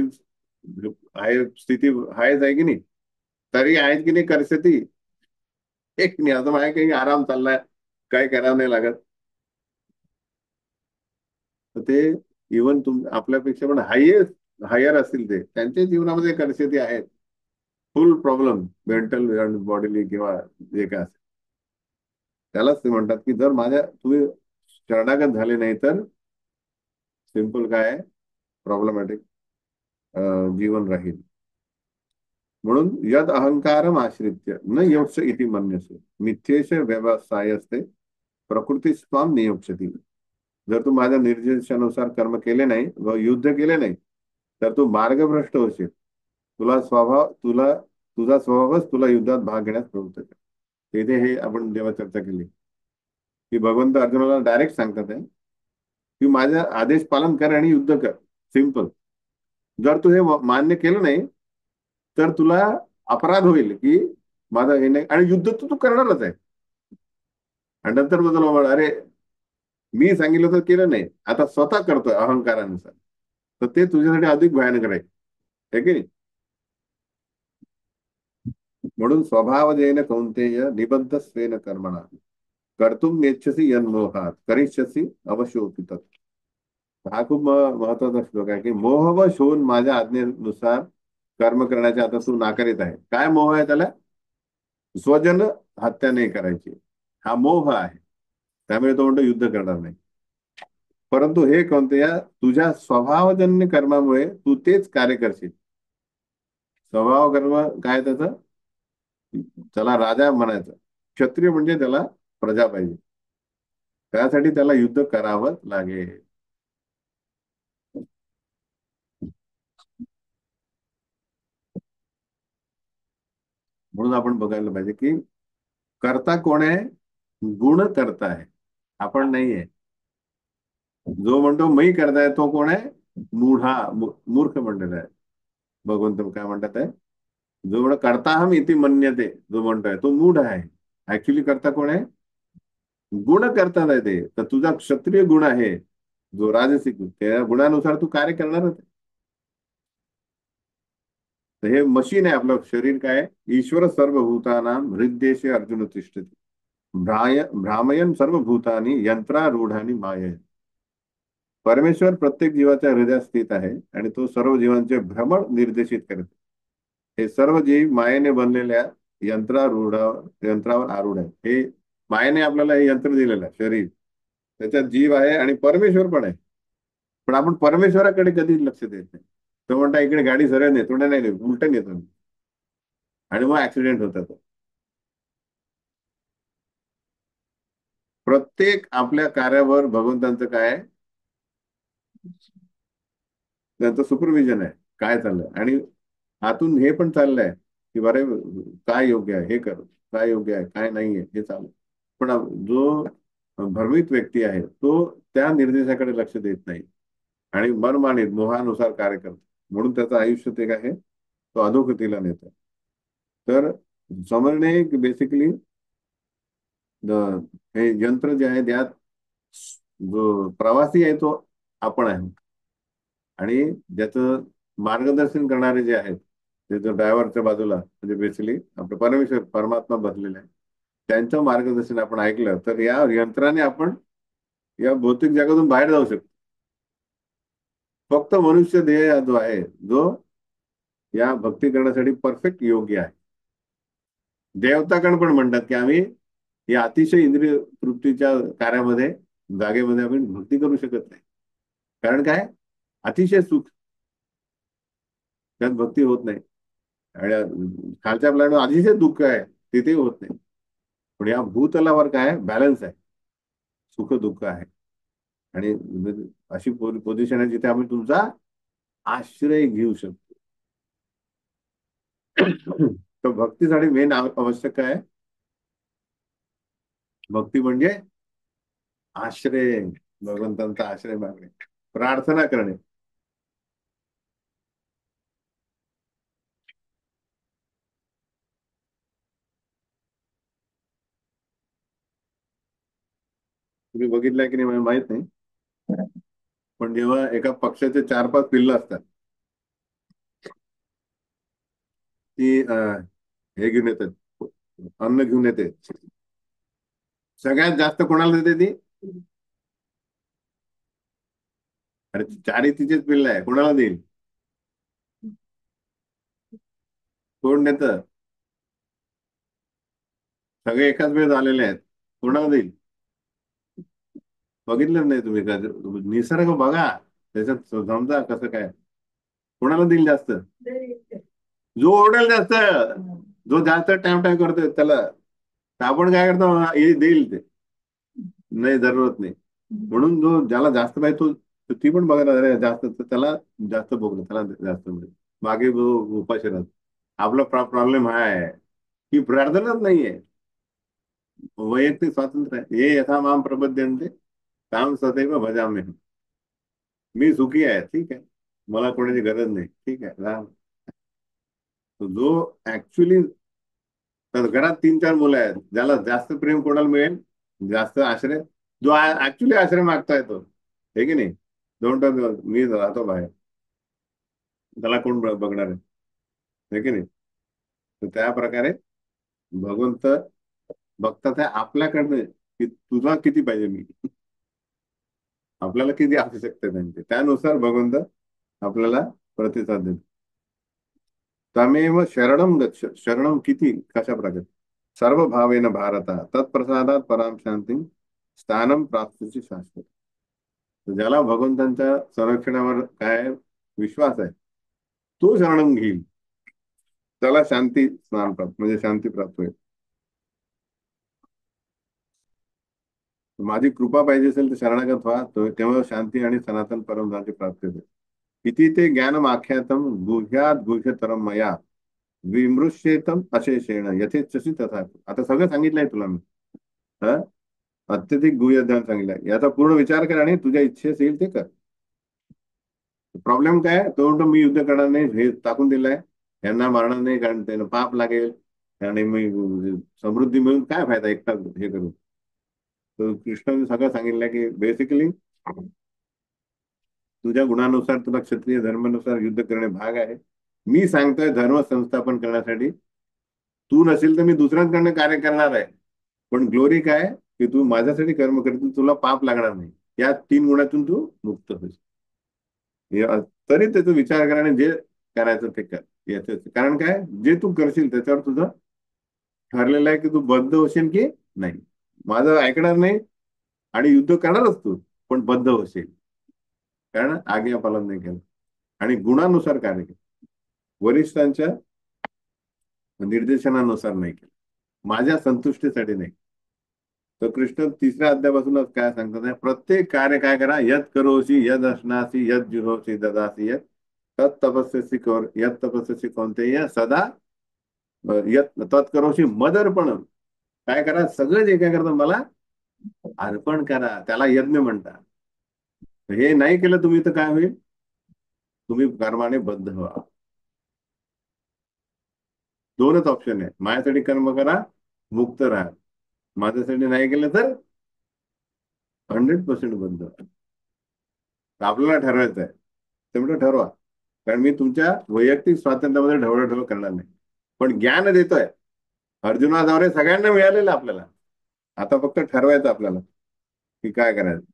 आहे स्थिती आहेच आहे की नाही, तरी आहेत की नाही कर्षती, एक नाही असं आहे काही आराम चाललाय, काय करावं नाही लागत. तर ते इव्हन आपल्यापेक्षा पण हायर असतील, ते त्यांच्या जीवनामध्ये परिस्थिती आहेत, फुल प्रॉब्लेम मेंटल बॉडीली किंवा जे काय असेल. त्यालाच ते म्हणतात की जर तुम्ही शरणागत झाले नाही तर सिंपल काय आहे, प्रॉब्लेमॅटिक जीवन राहील. म्हणून यद अहंकारम आश्रित्य न योक्ष इति मन्यसे मिथ्येश व्यवसाय असते प्रकृती स्वाम नियोक्षती. जर तू माझ्या निर्देशानुसार कर्म केले नाही व युद्ध केले नाही तर तू मार्गभ्रष्ट होशील. तुला तुझा स्वभावच तुला युद्धात भाग घेण्यास प्रवृत्त करेल. इथे हे आपण जेव्हा चर्चा केली की भगवंत अर्जुनाला डायरेक्ट सांगतात आहे की माझ्या आदेश पालन कर आणि युद्ध कर. सिंपल. जर तू हे मान्य केलं नाही तर तुला अपराध होईल की माझा हे नाही, आणि युद्ध तर तू करणारच आहे. आणि नंतर मग तुला अरे मी सांगितलं तर केलं नाही, आता स्वतः करतोय अहंकारानुसार, तर ते तुझ्यासाठी अधिक भयानक आहे. है की नाही? म्हणून स्वभावजेन कौंतेय निबद्ध स्वेन कर्मणा कर्तुम नेच्छसी यन्मोहात करिष्यसी अवशोपित. हा खूप महत्वाचा श्लोक आहे की मोहवश होऊन माझ्या आज्ञेनुसार कर्म करण्याचे आता तू नाकारीत आहे. काय मोह आहे त्याला? स्वजन हत्या नाही करायची, हा मोह आहे. त्यामुळे तो म्हणतो युद्ध करणार नाही. परंतु हे कोणते, या तुझ्या स्वभावजन्य कर्मामुळे तू तेच कार्य करशील. स्वभाव कर्म काय त्याचं? त्याला राजा म्हणायचं. क्षत्रिय म्हणजे त्याला प्रजा पाहिजे, त्यासाठी त्याला युद्ध करावं लागेल. म्हणून आपण बघायला पाहिजे की कर्ता कोण आहे? गुण करता आहे, आपण नाही आहे. जो म्हणतो मी करताय तो कोण आहे? मूर्ख म्हणलेला आहे. भगवंत काय म्हणतात आहे? जो म्हणतो करता हम इति मन्यते, जो म्हणतोय तो मूढ आहे. ऍक्च्युली करता कोण आहे? गुण करतात आहे ते. तर तुझा क्षत्रिय गुण आहे जो राजसिक, त्या गुणानुसार तू कार्य करणारच आहे. तर हे मशीन आहे आपलं शरीर. काय आहे? ईश्वर सर्वभूतानां हृद्देशे अर्जुन तिष्ठती भ्रामयन सर्वभूतानी यंत्रारूढानी माये. परमेश्वर प्रत्येक जीवाच्या हृदयात स्थित आहे आणि तो सर्व जीवांचे भ्रमण निर्देशित करतो. हे सर्व जीव मायेने बनलेल्या यंत्रावर आरूढ आहे. हे मायेने आपल्याला हे यंत्र दिलेलं आहे शरीर, त्याच्यात जीव आहे आणि परमेश्वर पण आहे. पण आपण परमेश्वराकडे कधीच लक्ष देत नाही. तो म्हणता इकडे गाडी सरळ नेतो, नाही उलट नेतो, आणि मग ऍक्सिडेंट होतात. प्रत्येक आपल्या कार्यावर भगवंतांचं काय आहे? त्यांचं सुपरविजन आहे. काय चाललंय, आणि आतून हे पण चाललंय की बरे काय योग्य आहे हे कर, काय योग्य आहे काय नाहीये हे चालू. पण जो भ्रमित व्यक्ती आहे तो त्या निर्देशाकडे लक्ष देत नाही आणि मनमानित मोहानुसार कार्य करतो. म्हणून त्याचं आयुष्य ते काय आहे, तो अधोगतीला नेतो. तर समजणे की बेसिकली हे यंत्र जे आहे त्यात जो प्रवासी आहे तो आपण आहे, आणि ज्याचं मार्गदर्शन करणारे जे आहेत ते जो ड्रायव्हरच्या बाजूला म्हणजे बेसिकली आपलं परमेश्वर परमात्मा बसलेला आहे, त्यांचं मार्गदर्शन आपण ऐकलं तर या यंत्राने आपण या भौतिक जगातून बाहेर जाऊ शकतो. फक्त मनुष्य देह जो आहे जो या भक्ती करण्यासाठी परफेक्ट योग्य आहे. देवतागण पण म्हणतात की आम्ही या अतिशय इंद्रिय तृप्तीच्या कार्यामध्ये जागेमध्ये आम्ही भक्ती करू शकत नाही. कारण काय? अतिशय सुख, त्यात भक्ती होत नाही. आणि खालच्या प्लॅनवर अतिशय दुःख आहे, तिथे होत नाही. पण या भूतलावर काय बॅलन्स आहे, सुख दुःख आहे. आणि अशी पोझिशन आहे जिथे आपण तुमचा आश्रय घेऊ शकतो. तर भक्तीसाठी मेन आवश्यक काय आहे? भक्ती म्हणजे आश्रय, भगवंतांचा आश्रय मागणे, प्रार्थना करणे. तुम्ही बघितलंय की नाही मला माहित नाही, पण जेव्हा एका पक्षाचे 4-5 पिल्ल असतात, ती हे घेऊन येतात, अन्न घेऊन येते. सगळ्यात जास्त कोणाला देते ती? अरे चारी तिचेच पिल्ल आहे, कोणाला देईल? कोण देतं? सगळे एकाच वेळेस आलेले आहेत, कोणाला देईल? बघितलं नाही तुम्ही का? निसर्ग बघा, त्याच्यात समजा कसं काय, कोणाला देईल जास्त? जो ओरडेल जास्त, जो जास्त टाइम टाइम करतोय त्याला. तर आपण काय करतो, हे देईल ते, नाही जरूरत नाही. म्हणून जो ज्याला जास्त पाहिजे तो ती पण बघायला अरे जास्त तर त्याला जास्त भोगलं, त्याला जास्त मिळेल. मागे जो उपाशी राहतो. आपला प्रॉब्लेम हा आहे की प्रार्थनाच नाहीये. वैयक्तिक स्वातंत्र्य आहे. ये यथा माम प्रपद्यन्ते ताम सदैव भजाम्यहम्. मी सुखी आहे, ठीक आहे. मला कोणाची गरज नाही, ठीक आहे, राहा. तो जो ऍक्च्युली घरात 3-4 मुलं आहेत, ज्याला जास्त प्रेम कोणाला मिळेल, जास्त आश्रय, जो ऍक्च्युली आश्रय मागताय तो, हे की नाही, दोन टाक मी राहतो बाहेर, त्याला कोण बघणार आहे, हे की नाही. तर त्या प्रकारे भगवंत बघतात आहे आपल्याकडनं की तुझा किती पाहिजे मी, आपल्याला किती आवश्यकता आहे त्यांची, त्यानुसार भगवंत आपल्याला प्रतिसाद देतो. तमेव शरणम गच्छ. शरणम किती कशा प्रकारे? सर्व भावेन भारता तत्प्रसादात पराम शांती स्थानम प्राप्तीची शाश्वत. तर ज्याला भगवंतांच्या संरक्षणावर काय विश्वास आहे, तो शरणम घेईल, त्याला शांती स्नान प्राप्त म्हणजे शांती प्राप्त होईल. माझी कृपा पाहिजे असेल तर शरणागत व्हा, तेव्हा शांती आणि सनातन परमधामाची प्राप्ती होते. किती ते ज्ञानमाख्यातम गुह्यात गुह्यतरम मया विमृश्येतम अशेषेण यथेच्छसी तथा. आता सगळं सांगितलंय तुला मी. हा, अत्यधिक गुह्य ज्ञान सांगितलंय, याचा पूर्ण विचार कर आणि तुझ्या इच्छेस येईल ते कर. प्रॉब्लेम काय आहे? तो म्हणतो मी युद्ध करणार नाही, हे टाकून दिलंय, यांना मारणार नाही कारण त्यानं पाप लागेल, आणि मी समृद्धी मिळून काय फायदा एकटा हे करून. तर कृष्णाने सगळं सांगितलं की बेसिकली तुझ्या गुणानुसार तुला क्षत्रिय धर्मानुसार युद्ध करणे भाग आहे. मी सांगतोय धर्म संस्थापन करण्यासाठी, तू नसेल तर मी दुसऱ्यांकडनं कार्य करणार आहे. पण ग्लोरी काय, की तू माझ्यासाठी कर्म करतील, तुला पाप लागणार नाही. या 3 गुणातून तू मुक्त होशील. तरी त्याचा विचार कर आणि जे करायचं ते कर. कारण काय, जे तू करशील त्याच्यावर तुझं ठरलेलं आहे की तू बद्ध होशील की नाही. माझं ऐकणार नाही आणि युद्ध करणारच तू, पण बद्ध होशील, कारण आज्ञा पालन नाही केलं आणि गुणानुसार कार्य केलं, वरिष्ठांच्या निर्देशनानुसार नाही केलं, माझ्या संतुष्टीसाठी नाही. तर कृष्ण तिसऱ्या अध्यायापासूनच काय सांगतात, प्रत्येक कार्य काय करा, यत करोशी यद अश्नासी यद जुहोशी ददासी यत तत् तपस्यसी कौर यत तपस्यसी कौंतेय सदा यत तत्करोशी मदर्पण. काय करा, सगळं जे काय करता मला अर्पण करा, त्याला यज्ञ म्हणतात. हे नाही केलं तुम्ही तर काय होईल, तुम्ही कर्माने बद्ध व्हा. दोनच ऑप्शन आहे, माझ्यासाठी कर्म करा, मुक्त राहा. माझ्यासाठी नाही केलं तर 100% बद्ध व्हा. तर आपल्याला ठरवायचं आहे, तेवढं ठरवा. कारण मी तुमच्या वैयक्तिक स्वातंत्र्यामध्ये ढवळाढवळ करणार नाही, पण ज्ञान देतोय अर्जुनाद्वारे सगळ्यांना मिळालेलं आपल्याला. आता फक्त ठरवायचं आपल्याला की काय करायचं.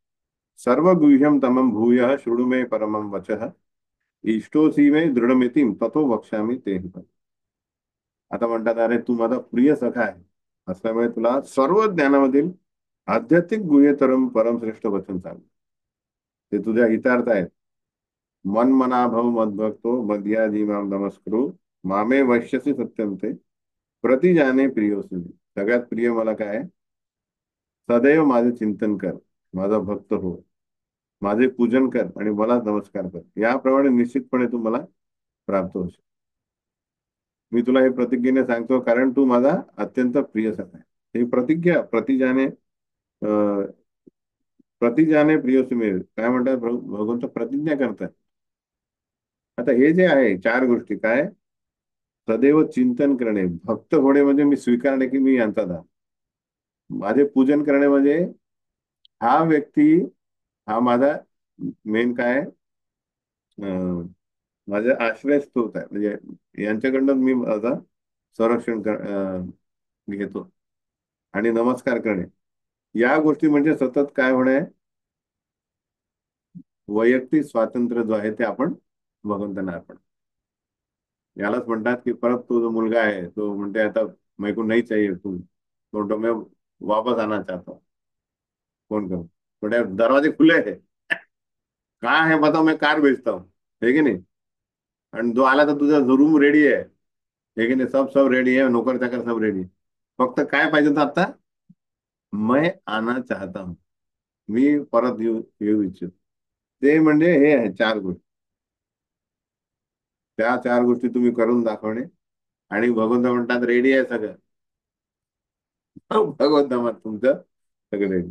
सर्व गुह्यम तमम भूय शृणु मे परमम वचः इष्टोसी मे दृढमितीम तथो वक्ष्यामी ते. आता म्हणतात अरे तू माझा प्रिय सखा आहे, असल्यामुळे तुला सर्व ज्ञानामधील आध्यात्मिक गुह्यतरम परमश्रेष्ठ वचन सांग, ते तुझ्या हितार्थ आहेत. मन मना भव मद्भक्तो मध्याजी माम नमस्कुरु मामे वैश्यसी सत्यम ते प्रतिजाने प्रियोसी. सगळ्यात प्रिय मला काय आहे, सदैव माझे चिंतन कर, माझा भक्त हो, माझे पूजन कर आणि मला नमस्कार कर, याप्रमाणे निश्चितपणे तू मला प्राप्त होशील. मी तुला हे प्रतिज्ञेने सांगतो, कारण तू माझा अत्यंत प्रिय सखा आहे. ही प्रतिज्ञा प्रतिजाने प्रतिजाने प्रियोसी मिळेल, काय म्हणतात भगवंत प्रतिज्ञा करतात. आता हे जे आहे 4 गोष्टी काय, सदैव चिंतन करणे, भक्त होणे म्हणजे मी स्वीकारणे की मी यांचा दास. माझे पूजन करणे म्हणजे हा व्यक्ती, हा माझा मेन काय आहे, माझे आश्रय स्त्रोत आहे, म्हणजे यांच्याकडनं मी माझा संरक्षण घेतो. आणि नमस्कार करणे, या गोष्टी म्हणजे सतत काय होणे, वैयक्तिक स्वातंत्र्य जो आहे ते आपण भगवंतांना अर्पण. यालाच म्हणतात की परत तो जो मुलगा आहे तो म्हणते आता मेरे को नहीं चाहिए तू, तो मैं वापस आना चाहता हूँ, फोन करो, थोड़े दरवाजे खुले हैं, कहाँ है बताओ, मैं कार भेजता हूँ, है की नहीं. आणि जो आला तर तुझा रूम रेडी आहे, है की नाही, सब सब रेडी आहे, नोकर चाकर सब रेडी. फक्त काय पाहिजे होतं आता, मैं आना चाहता हूँ. मी परत येऊ येऊ इच्छितो. ते म्हणजे हे आहे चार गोष्टी. त्या चार गोष्टी तुम्ही करून दाखवणे आणि भगवंत म्हणतात रेडी आहे सगळं. भगवंत म्हणतात तुमचं सगळं रेडी.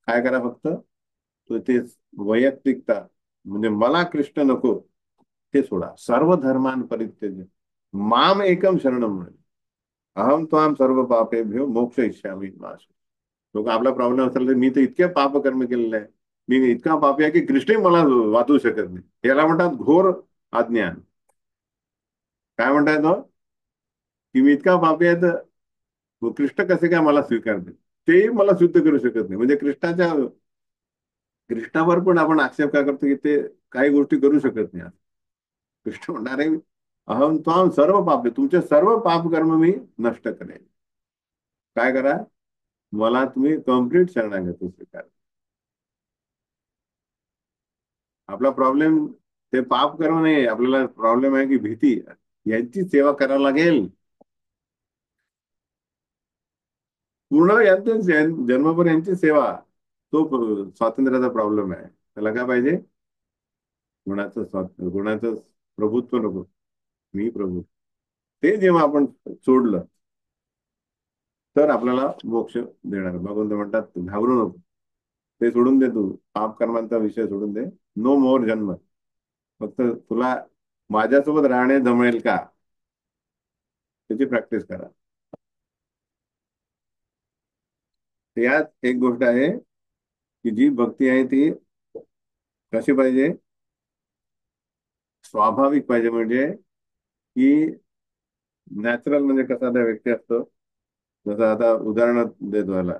काय करा फक्त, तो ते वैयक्तिकता म्हणजे मला कृष्ण नको ते सोडा. सर्व धर्मान परित्यज्य माम एकम शरणम व्रज. अहम त्वाम सर्व पापेभ्यो मोक्ष इच्छामि मा शुच. लोक आपला प्रॉब्लेम असेल तर मी तर इतके पाप कर्म केलेलं आहे, मी इतका पापी आहे की कृष्णही मला वाचवू शकत नाही. याला म्हणतात घोर अज्ञान. काय म्हणताय तो, की मी इतका पापी आहे तर कृष्ण कसे काय मला स्वीकारते, तेही मला शुद्ध करू शकत नाही. म्हणजे कृष्णावर पण आपण आक्षेप काय करतो की ते काही गोष्टी करू शकत नाही. कृष्ण म्हणणारे अहम त्वाम सर्व पापे, तुमचे सर्व पाप कर्म मी नष्ट करेन. काय करा, मला तुम्ही कम्प्लीट शरणागती स्वीकार. आपला प्रॉब्लेम ते पाप कर्म नाही, आपल्याला प्रॉब्लेम आहे की भीती. यांची सेवा करायला लागेल पूर्ण, यांचं जन्मभर यांची सेवा. तो स्वातंत्र्याचा प्रॉब्लेम आहे. त्याला काय पाहिजे, गुणाचं स्वातंत्र्य, गुणाचं प्रभुत्व नको. मी प्रभू. ते जेव्हा आपण सोडलं तर आपल्याला मोक्ष देणार. भगवंत म्हणतात घाबरू नको, ते सोडून दे, तू पाप कर्मांचा विषय सोडून दे. नो मोर जन्म. फक्त तुला माझ्यासोबत राहणे जमेल का, त्याची प्रॅक्टिस करा. तर यात एक गोष्ट आहे की जी भक्ती आहे ती कशी पाहिजे, स्वाभाविक पाहिजे. म्हणजे की नॅचरल, म्हणजे कसा त्या व्यक्ती असतो. जसं आता उदाहरण देतो याला,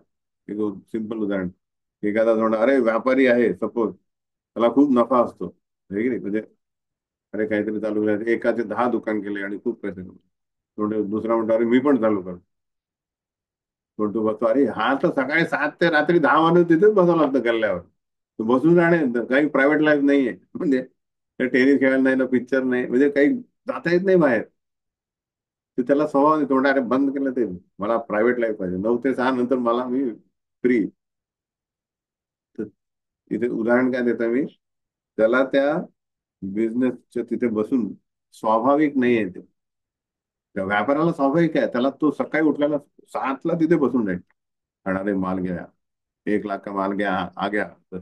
एक सिंपल उदाहरण. एखादा म्हणा अरे व्यापारी आहे सपोज, त्याला खूप नफा असतो, है की नाही. म्हणजे अरे काहीतरी चालू केलं, एकाचे 10 दुकान केले आणि खूप पैसे कमवले. दुसरा म्हणतो अरे मी पण चालू करतो. पण तू बसतो, अरे हा तर सकाळी 7 ते रात्री 10 वाजता तिथेच बसावं लागतं गल्ल्यावर. तू बसून राहणे, काही प्रायव्हेट लाईफ नाहीये. म्हणजे टेनिस खेळायला नाही ना, पिक्चर नाही, म्हणजे काही जाता येत नाही बाहेर. ते त्याला स्वभाव तोंडा अरे बंद केलं ते, मला प्रायव्हेट लाईफ पाहिजे, 9 ते 6 नंतर मला मी फ्री. तर इथे उदाहरण काय देतो मी, त्याला त्या बिझनेसच्या तिथे बसून स्वाभाविक नाहीये ते. त्या व्यापाराला स्वाभाविक आहे, त्याला तो सकाळी उठल्याला 7 ला तिथे बसून राहील. आणि अरे माल गया, 1 लाख का माल गया आ गया. तर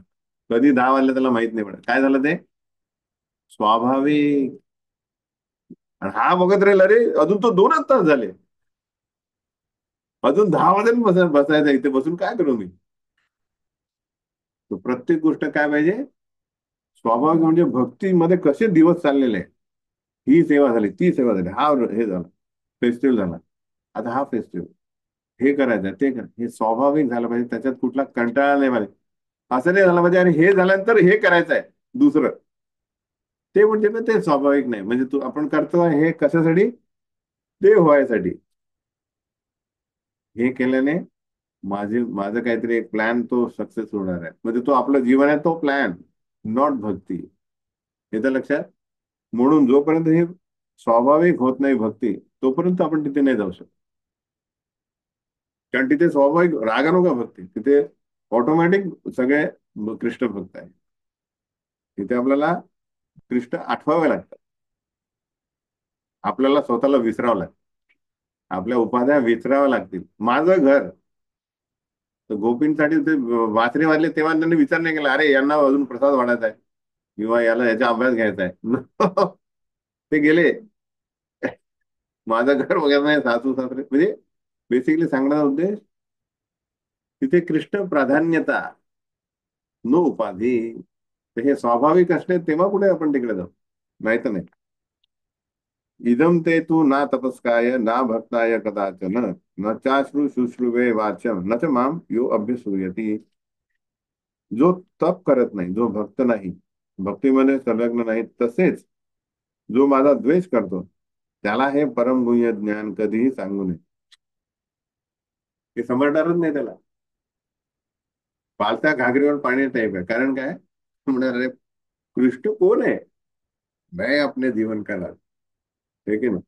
कधी 10 वाजले त्याला माहित नाही पडत. काय झालं ते, स्वाभाविक. आणि हा बघत राहील अरे अजून तो 2च तास झाले, अजून 10 वाजेल बसायचं इथे बसून, काय करू मी. तर प्रत्येक गोष्ट काय पाहिजे, स्वाभाविक. म्हणजे भक्तीमध्ये कसे दिवस चाललेले आहे, ही सेवा झाली, ती सेवा झाली, हा हे झालं, फेस्टिवल झाला, आता हा फेस्टिवल, हे करायचं ते करायचं, हे स्वाभाविक झालं पाहिजे. त्याच्यात कुठला कंटाळा नाही पाहिजे. असं नाही झालं पाहिजे आणि हे झाल्यानंतर हे करायचं आहे दुसरं, ते म्हणजे ना ते स्वाभाविक नाही. म्हणजे तू आपण करतो हे कशासाठी, ते व्हायसाठी. हे केल्याने माझं काहीतरी एक प्लॅन तो सक्सेस होणार आहे. म्हणजे तो आपलं जीवन आहे तो प्लॅन, नॉट भक्ती. येतं लक्षात. म्हणून जोपर्यंत हे स्वाभाविक होत नाही भक्ती, तोपर्यंत आपण तिथे नाही जाऊ शकत. कारण तिथे स्वाभाविक रागा का भक्ती, तिथे ऑटोमॅटिक सगळे कृष्ण भक्त आहे. तिथे आपल्याला कृष्ण आठवावे लागतात, आपल्याला स्वतःला विसरावं लागतं, आपल्या उपाध्या विसराव्या लागतील. माझं घर, तर गोपींसाठी ते वासरे वाजले तेव्हा त्यांनी विचार नाही केला अरे यांना अजून प्रसाद वाढायचा आहे किंवा याला याचा अभ्यास घ्यायचा आहे. ते गेले. माझं घर वगैरे नाही, सासू सासरे. म्हणजे बेसिकली सांगण्याचा उद्देश, तिथे कृष्ण प्राधान्यता, नो उपाधी. तर हे स्वाभाविक असले तेव्हा कुठे आपण तिकडे जाऊ, नाही तर नाही. इदम ते तू ना तपस्काय ना भक्ताय कदाचन, न चाश्रु शुश्रुवे वाचम न च माम यो अभ्यसूयती. जो तप करत नाही, जो भक्त नाही, भक्तीमध्ये संलग्न नाही, तसेच जो माझा द्वेष करतो, त्याला हे परमगुह्य ज्ञान कधीही सांगू नये. हे समजणारच नाही त्याला. पालत्या घागरीवर पाणी टाईप आहे. कारण काय, म्हणणार अरे कृष्ण कोण है, मैं अपने जीवन का लाल. है की नाही.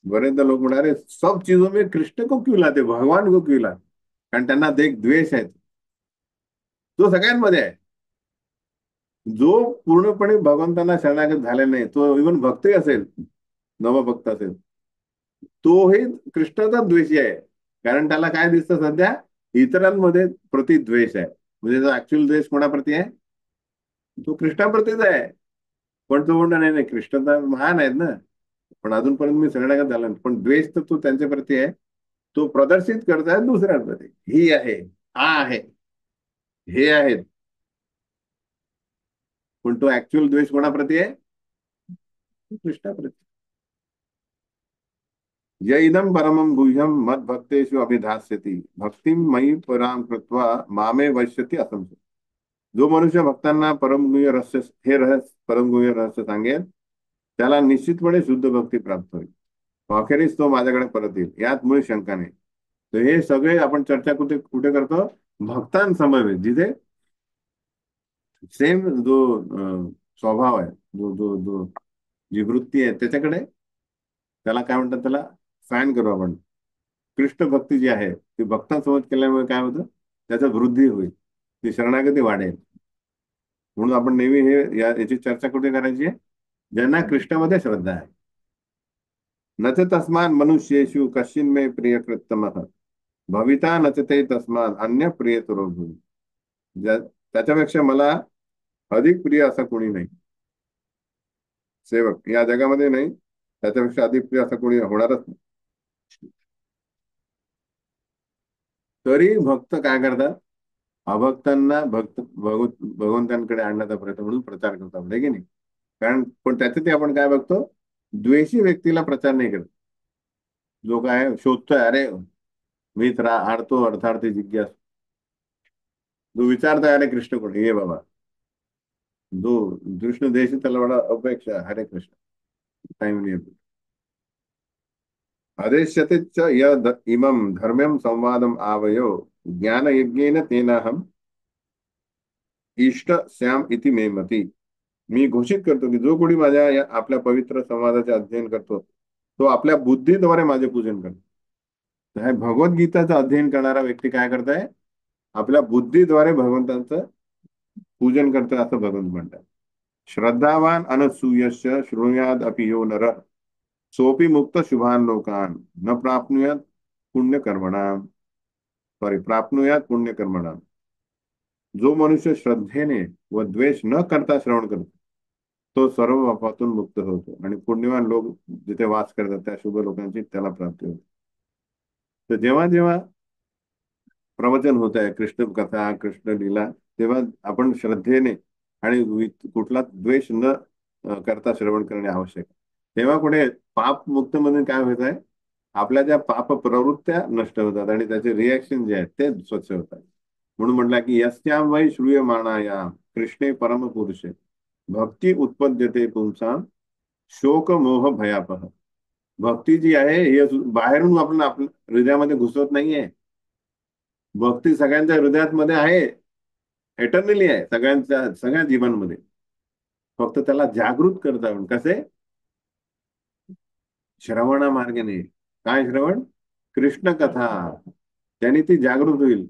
बरेचदा लोक म्हणणार सब चीजों में कृष्ण को क्यों लाते, भगवान को क्यों लाते. कारण त्यांना ते एक द्वेष आहे. तो सगळ्यांमध्ये आहे. जो पूर्णपणे भगवंतांना शरणागत झालेला नाही, तो इव्हन भक्तही असेल, नवभक्त असेल, तोही कृष्णाचा द्वेषी आहे. कारण त्याला काय दिसतं सध्या, इतरांमध्ये प्रति द्वेष आहे. म्हणजे जो ऍक्च्युअल द्वेष कोणाप्रती आहे, तो कृष्णाप्रतीच आहे. पण तो म्हणतो नाही नाही, कृष्ण तर महान आहेत ना, पण अजूनपर्यंत मी शरणागत झाला नाही. पण द्वेष तर तो त्यांच्याप्रती आहे. तो प्रदर्शित करताय दुसऱ्यांप्रती, ही आहे, हा आहे, हे आहेत. पण तो ऍक्च्युअल द्वेष कोणाप्रती आहे, कृष्णाप्रती. य इदं परमं गुह्यं मद्भक्तेषु अभिधास्यति भक्तिं मयि परां कृत्वा मामे वैश्यति असंशय. जो मनुष्य भक्तांना परमगुह्य रहस्य, हे रहस्य परमगुह्य रहस्य सांगेल, त्याला निश्चितपणे शुद्ध भक्ती प्राप्त होईल. अखेरीस तो माझ्याकडे परत येईल, यात मुळी शंका नाही. तर हे सगळे आपण चर्चा कुठे कुठे करतो, भक्तांसमवेत, जिथे सेम जो स्वभाव आहे, जो जो जो जी वृत्ती आहे त्याच्याकडे, त्याला काय म्हणतात, त्याला फॅन करू आपण. कृष्ण भक्ती जी आहे ती भक्तांसोबत केल्यामुळे काय होतं, त्याच्यात वृद्धी होईल, ती शरणागती वाढेल. म्हणून आपण नेहमी याची चर्चा कुठे करायची आहे, ज्यांना कृष्णामध्ये श्रद्धा आहे. न च तस्मान् मनुष्येषु कश्चिन्मे प्रियकृत्तमः भविता न च ते तस्मात् अन्य प्रियतरो भूमी. त्याच्यापेक्षा मला अधिक प्रिय असा कोणी नाही, सेवक या जगामध्ये नाही, त्याच्यापेक्षा अधिक प्रिय असं कोणी होणारच नाही. तरी भक्त काय करतात, अभक्तांना भगवंतांकडे आणण्याचा प्रयत्न म्हणून प्रचार करतात, आहे की नाही. कारण पण त्याच्यात आपण काय बघतो, द्वेषी व्यक्तीला प्रचार नाही करत. जो काय शोधतोय, अरे मीच आडतो अर्थार्थी जिज्ञास, जो विचारतोय अरे कृष्ण कोण, ये बाबा, जो कृष्ण देशी त्याला बडा अपेक्षा, हरे कृष्ण, टाइम नाही येतो. अदेश्यते च यद इमं धर्म्यं संवादम आवयो ज्ञानयज्ञेन तेनाहम इष्ट श्याम इति मे मती. मी घोषित करतो की जो कोणी माझ्या या आपल्या पवित्र संवादाचे अध्ययन करतो, तो आपल्या बुद्धीद्वारे माझे पूजन करतो. तर हे भगवद्गीताचं अध्ययन करणारा व्यक्ती काय करताय, आपल्या बुद्धीद्वारे भगवंतांचं पूजन करतोय, असं भगवंत म्हणतात. श्रद्धावान अनसूयश्च शृणुयाद अपि यो नर सोपी मुक्त शुभान लोकान न प्राप्नुयात पुण्यकर्मणाम, सॉरी, प्राप्नुयात पुण्यकर्मणाम. जो मनुष्य श्रद्धेने व द्वेष न करता श्रवण करतो, तो सर्व पापातून मुक्त होतो आणि पुण्यवान लोक जिथे वास करतात त्या शुभ लोकांची त्याला प्राप्ती होते. तर जेव्हा जेव्हा प्रवचन होत आहे, कृष्ण कथा, कृष्ण लीला, तेव्हा आपण श्रद्धेने आणि कुठला द्वेष न करता श्रवण करणे आवश्यक आहे. तेव्हा कुठे पाप मुक्त मध्ये काय होत आहे, आपल्या ज्या पाप प्रवृत्त्या नष्ट होतात आणि त्याचे रिॲक्शन जे आहेत ते स्वच्छ होतात. म्हणून म्हटलं की यस्याम वै श्रूयमाणाया कृष्णे परम पुरुषे भक्ती उत्पद्यते पुंसाम शोक मोह भयापह. भक्ती जी आहे ही बाहेरून आपण आपल्या हृदयामध्ये घुसवत नाहीये. भक्ती सगळ्यांच्या हृदयामध्ये आहे, एटर्नली आहे, सगळ्यांच्या सगळ्या जीवनामध्ये. फक्त त्याला जागृत करता येऊन कसे, श्रवणा मार्गाने. काय श्रवण, कृष्ण कथा, त्याने ती जागृत होईल.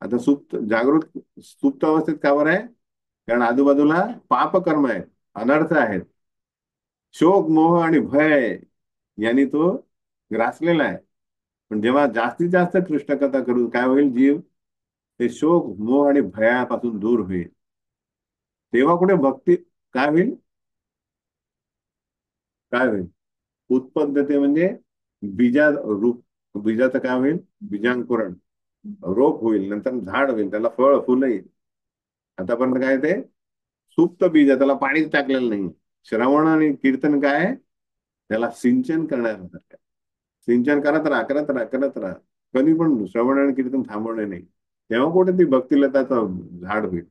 आता सुप्त अवस्थेत का बरं आहे, कारण आजूबाजूला पाप कर्म आहेत, अनर्थ आहेत, शोक मोह आणि भय यांनी तो ग्रासलेला आहे. पण जेव्हा जास्तीत जास्त कृष्ण कथा करू, काय होईल, जीव ते शोक मोह आणि भयापासून दूर होईल. तेव्हा कुठे भक्ती काय होईल, काय होईल, उत्पत्ती म्हणजे बीजा रूप, बीजाचं काय होईल, बीजांकुरण, रोप होईल, नंतर झाड होईल, त्याला फळ फुलं येईल. आतापर्यंत काय ते सुप्त बीज आहे, त्याला पाणीच टाकलेलं नाही. श्रवण आणि कीर्तन काय आहे, त्याला सिंचन करण्यासारखं. सिंचन करत राहा, करत राहा, करत राहा, कधी पण श्रवण आणि कीर्तन थांबवणे नाही. तेव्हा कुठे ती भक्तिलताचं झाड होईल.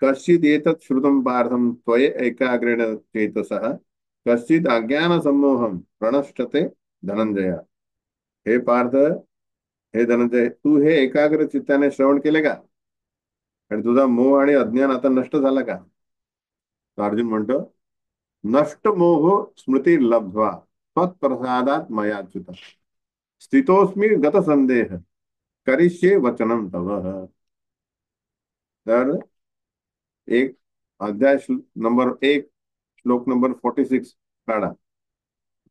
कश्चित एतत् श्रुतं पार्थं त्वय एकाग्रेण चेतसः कश्चित अज्ञान संमोहम प्रणष्टते धनंजय. हे पार्थ, हे धनंजय, तू हे एकाग्र चित्ताने श्रवण केले का, आणि तुझा मोह आणि अज्ञान आता नष्ट झाला का. तो अर्जुन म्हणतो, नष्ट मोह स्मृती लब्ध्वा त्वत्प्रसादात मयाच्युत स्थितोस्मी गत संदेह करिष्ये वचनम तव. तर एक अध्याय नंबर 1, श्लोक नंबर 46 काढा.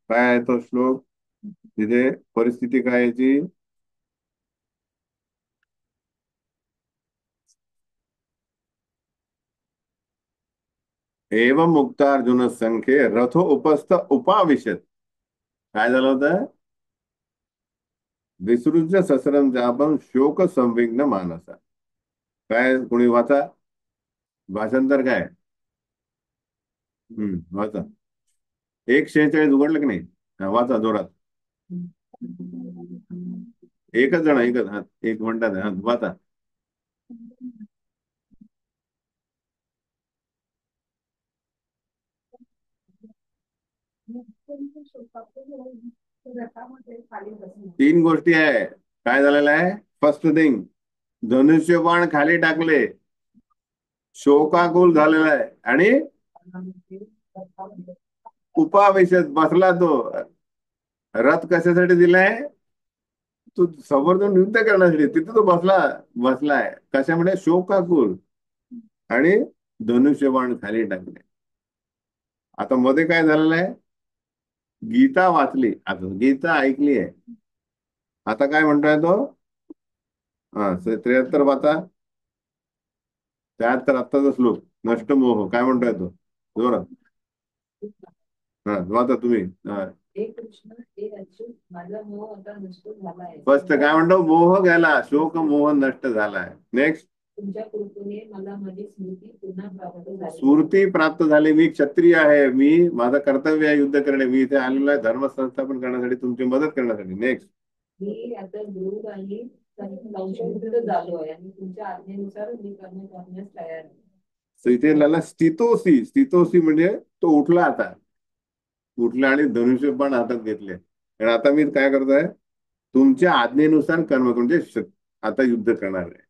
काय आहे तो श्लोक? तिथे परिस्थिती काय याची? एवं मुक्तार्जुन संख्ये रथो उपस्थ उपाविशत. काय झालं होतं? विसृज्य ससरम जापम शोक संविघ्न मानसा. काय कोणी वाचा? भाषांतर काय? वाचा. 1:46 उघडलं की नाही? हा, वाचा जोरात. एकच जण, एकच हा, एक म्हणतात हा, वाचा. तीन गोष्टी आहे. काय झालेलं आहे? फर्स्ट थिंग, धनुष्यबाण खाली टाकले, शोकाकुल झालेला आहे, आणि उपावेशत बसला तो. रथ कशासाठी दिलाय? तो समोर जाऊन युद्ध करण्यासाठी. तिथे तो बसलाय कशामध्ये? शोकाकुल. आणि धनुष्यबाण खाली टाकले. आता मध्ये काय झालेलं आहे? गीता वाचली, आता गीता ऐकली आहे. आता काय म्हणतोय तो? हा, 73 वाचा. 73 आत्ताचा श्लोक. नष्ट मोह काय म्हणतोय तो? जोरात. हा, वाचा तुम्ही. हा. फक्त काय म्हणतो? मोह गेला, शोक मोह नष्ट झालाय. नेक्स्ट. स्फूर्ती प्राप्त झाली. मी क्षत्रिय आहे, मी माझं कर्तव्य आहे युद्ध करणे. मी इथे आलेलो आहे धर्म संस्थापन करण्यासाठी, तुमची मदत करण्यासाठी. नेक्स्ट. मी आता गुरु आणि संशोधित झालो आहे आणि तुमच्या आज्ञेनुसार मी कर्म करण्यास तयार आहे. So इथे लाला स्थितोसी. स्थितोसी म्हणजे तो उठला. आता उठला आणि धनुष्य पण हातात घेतले. आणि आता मी काय करतोय? तुमच्या आज्ञेनुसार कर्म म्हणजे आता युद्ध करणार आहे.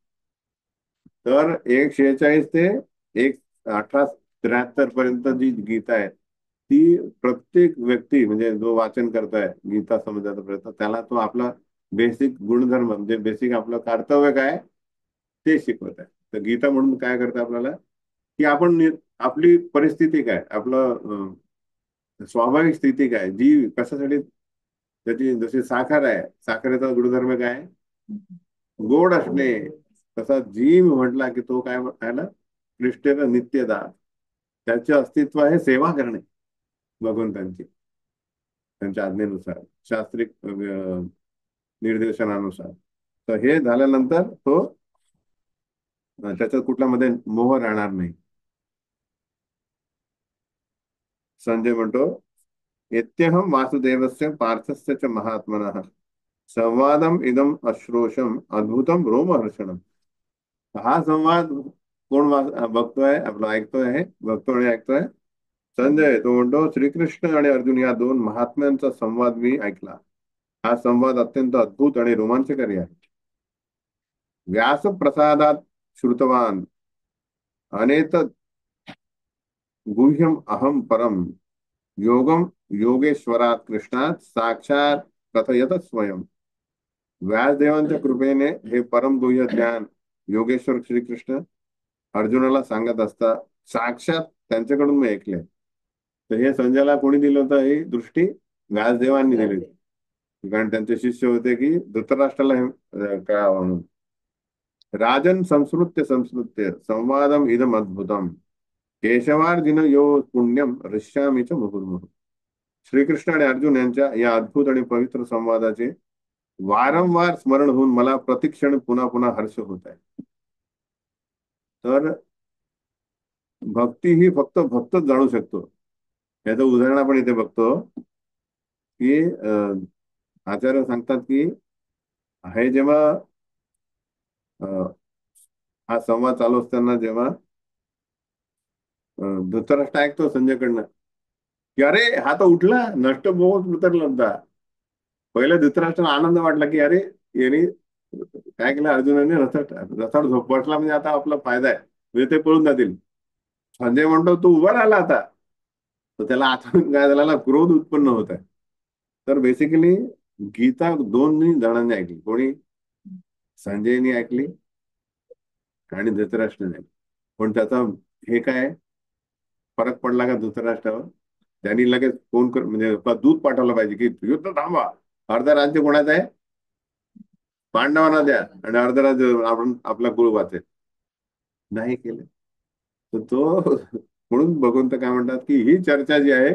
तर 1:46 ते 1:18-73 पर्यंत जी गीता आहे, ती प्रत्येक व्यक्ती म्हणजे जो वाचन करतोय गीता समजायचा प्रयत्न, त्याला तो आपला बेसिक गुणधर्म म्हणजे बेसिक आपलं कर्तव्य काय ते शिकवत आहे. तर गीता म्हणून काय करतं आपल्याला, की आपण आपली परिस्थिती काय, आपलं स्वाभाविक स्थिती काय, जी कशासाठी, त्याची जशी साखर आहे, साखरेचा गुणधर्म काय? गोड असणे. तसा जीव म्हटला की तो काय आहे ना? निष्ठेचा नित्यदा. त्याचे अस्तित्व आहे सेवा करणे भगवंतांची, त्यांच्या आज्ञेनुसार, शास्त्रिक निर्देशनानुसार. तर हे झाल्यानंतर तो त्याच्यात कुठल्या मध्ये मोह राहणार नाही. संजय म्हणतो, येत्यहम वासुदेवस्य पार्थस्य च महात्मनः संवादम इदम अश्रोषम अद्भुतम रोमहर्षणम. हा संवाद कोण बघतोय? आपला ऐकतोय, बघतोय आणि ऐकतोय संजय. तो म्हणतो, श्रीकृष्ण आणि अर्जुन या दोन महात्म्यांचा संवाद मी ऐकला. हा संवाद अत्यंत अद्भुत आणि रोमांचकारी आहे. व्यास प्रसादात श्रुतवान अनेत गुह्यम अहम परम योगम योगेश्वरात कृष्णात साक्षात कथयत स्वयं. व्यासदेवांच्या कृपेने हे परम गुह्य ज्ञान योगेश्वर श्रीकृष्ण अर्जुनाला सांगत असता साक्षात त्यांच्याकडून मी ऐकले. तर हे संजयला कोणी दिलं होतं? ही दृष्टी व्यासदेवांनी दिली होती. कारण त्यांचे शिष्य होते की धृतराष्ट्राला हे कळावं म्हणून. राजन संस्कृत्य संस्कृत्य संवादम इदम अद्भुतम केशवार्जुन यो पुण्यम ऋष्यामीच मुहुर्मुहु. श्रीकृष्ण आणि अर्जुन यांच्या या अद्भुत आणि पवित्र संवादाचे वारंवार स्मरण होऊन मला प्रतिक्षण पुन्हा पुन्हा हर्ष होत आहे. तर भक्ती ही फक्त भक्तच जाणू शकतो. याचं उदाहरण आपण इथे बघतो की आचार्य सांगतात की हे जेव्हा हा संवाद चालू असताना जेव्हा धृतराष्ट्र ऐकतो संजयकडनं की अरे हा तर उठला, नष्ट मोह उतरला होता. पहिल्या धृतराष्ट्राला आनंद वाटला की अरे याने काय केलं, अर्जुनाने रथावर झोप बसला म्हणजे आता आपला फायदा आहे, म्हणजे ते पळून जातील. संजय म्हणतो तू उभा राहिला आता. तर त्याला आतून काय झाला, क्रोध उत्पन्न होत आहे. तर बेसिकली गीता दोन्ही जणांनी ऐकली. कोणी? संजयनी ऐकली आणि धृतराष्ट्राने. पण त्याचा हे काय फरक पडला का धृतराष्ट्रावर? त्यांनी लगेच फोन कर, म्हणजे आपला दूत पाठवलं पाहिजे की युद्ध थांबवा, अर्ध राज्य कोणाचं आहे, पांडवांना द्या, आणि अर्ध राज्य आपण आपला कुळ वाचेल. नाही केलं. तर तो म्हणून भगवंत काय म्हणतात की ही चर्चा जी आहे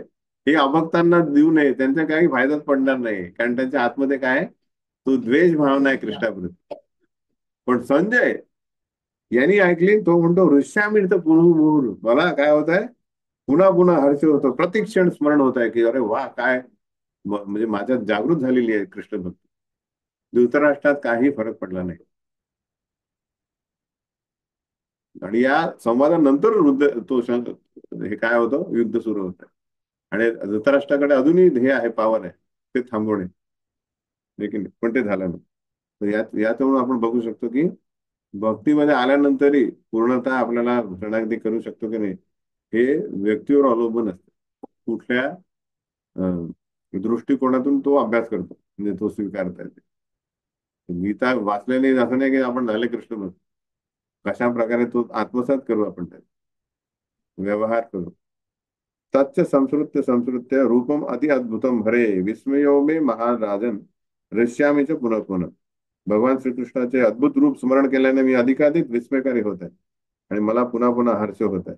ही अभक्तांना देऊ नये, त्यांचा काही फायदाच पडणार नाही, कारण त्यांच्या आतमध्ये काय आहे? तो द्वेष भावना आहे कृष्णाप्रती. पण संजय यांनी ऐकली, तो म्हणतो ऋष्यामीर पुनः मला काय होत आहे, पुन्हा पुन्हा हर्ष होतो, प्रतिक्षण स्मरण होत आहे की अरे वा काय, म्हणजे माझ्यात जागृत झालेली आहे कृष्ण भक्ती. धृतराष्ट्रात काही फरक पडला नाही. आणि या संवादानंतर हे काय होतं, युद्ध सुरू होतं. आणि धृतराष्ट्राकडे अजूनही हे आहे, पॉवर आहे ते थांबवणे, देखील पण ते झालं नाही. तर याच्यावरून आपण बघू शकतो की भक्तीमध्ये आल्यानंतरही पूर्णतः आपल्याला शरणागती करू शकतो की नाही, हे व्यक्तीवर अवलंबून असतं. कुठल्या दृष्टिकोनातून तो अभ्यास करतो, म्हणजे तो स्वीकारता येते. गीता वाचल्याने असं नाही की आपण झाले कृष्ण भक्त. कशा प्रकारे तो आत्मसात करू आपण त्यात व्यवहार करू. तच्च संस्कृत्य संस्कृत्य रूपम अति अद्भुतम भरे विस्मयो मे महाराजन ऋष्यामीच पुन्हा पुन्हा. भगवान श्रीकृष्णाचे अद्भुत रूप स्मरण केल्याने मी अधिकाधिक विस्मयकारी होत आहे आणि मला पुन्हा पुन्हा हर्ष होत आहे.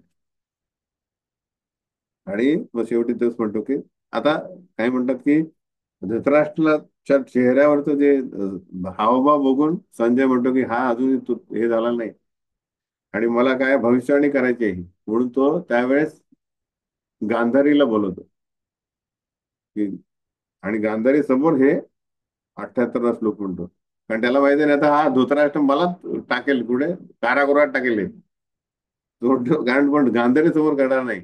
आणि मग शेवटी तेच म्हणतो की आता काय म्हणतात की धृतराष्ट्राच्या चेहऱ्यावरचं जे हावभाव बघून संजय म्हणतो की हा अजूनही हे झाला नाही, आणि मला काय भविष्यवाणी करायची आहे, म्हणून तो त्यावेळेस गांधारीला बोलवतो की, आणि गांधारी समोर हे 78 श्लोक म्हणतो, कारण त्याला माहिती नाही आता हा धृतराष्ट्र मला टाकेल पुढे, कारागृहात टाकेल हे. कारण पण गांधारी समोर करणार नाही.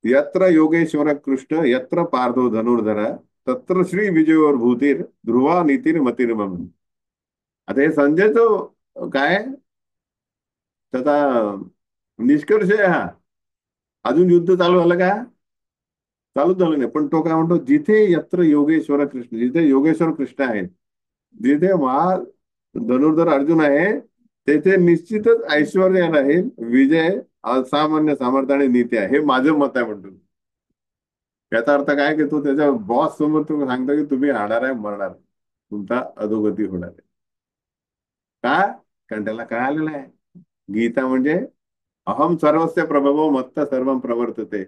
यत्र योगेश्वर कृष्ण यत्र पार्थो धनुर्धरा तत्र श्री विजयोर भूतीर ध्रुवा नीतीर मतिर्मम. आता हे संजयचं काय त्याचा निष्कर्ष आहे हा. अजून युद्ध चालू झालं का? चालूच झालं नाही. पण तो काय म्हणतो, जिथे यत्र योगेश्वर कृष्ण, जिथे योगेश्वर कृष्ण आहेत, जिथे महा धनुर्धर अर्जुन आहे, तेथे निश्चितच ऐश्वर्य राहील, विजय, असामान्य सामर्थ्य आणि नीती आहे, हे माझं मत आहे म्हणतो. याचा अर्थ काय की तो त्याच्या बॉस समोर तो सांगतो की तुम्ही हारणार आहे, मरणार, तुमचा अधोगती होणार आहे. का? कारण त्याला काय आलेलं आहे, गीता म्हणजे अहम सर्वस्य प्रभवो मत्त सर्वम प्रवर्तते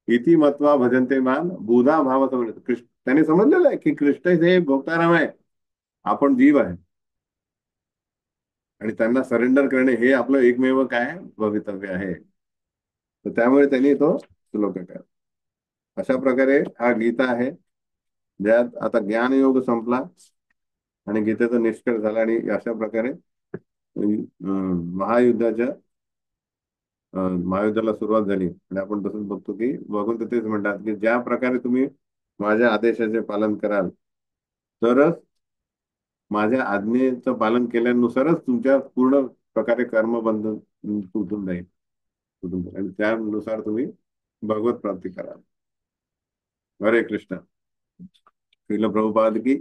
इति मत्वा भजन्ते मान बुधा भाव समज. कृष्ण त्याने समजलेलं आहे की कृष्ण हे भोक्ताराम आहे, आपण जीव आहे, आणि त्यांना सरेंडर करणे हे आपलं एकमेव काय भवितव्य आहे. तर त्यामुळे त्यांनी तो श्लोक केला. अशा प्रकारे हा गीता आहे, ज्यात आता ज्ञानयोग संपला आणि गीतेचा निष्कर्ष झाला, आणि अशा प्रकारे महायुद्धाच्या महायुद्धाला सुरुवात झाली. आणि आपण तसंच बघतो की भगवंत तेच म्हणतात की ज्या प्रकारे तुम्ही माझ्या आदेशाचे पालन कराल, तरच माझ्या आज्ञेचं पालन केल्यानुसारच तुमच्या पूर्ण प्रकारे कर्मबंधन तुटून जाईल, तुटून जाईल, आणि त्यानुसार तुम्ही भगवत प्राप्ती कराल. हरे कृष्ण. श्रील प्रभुपाद की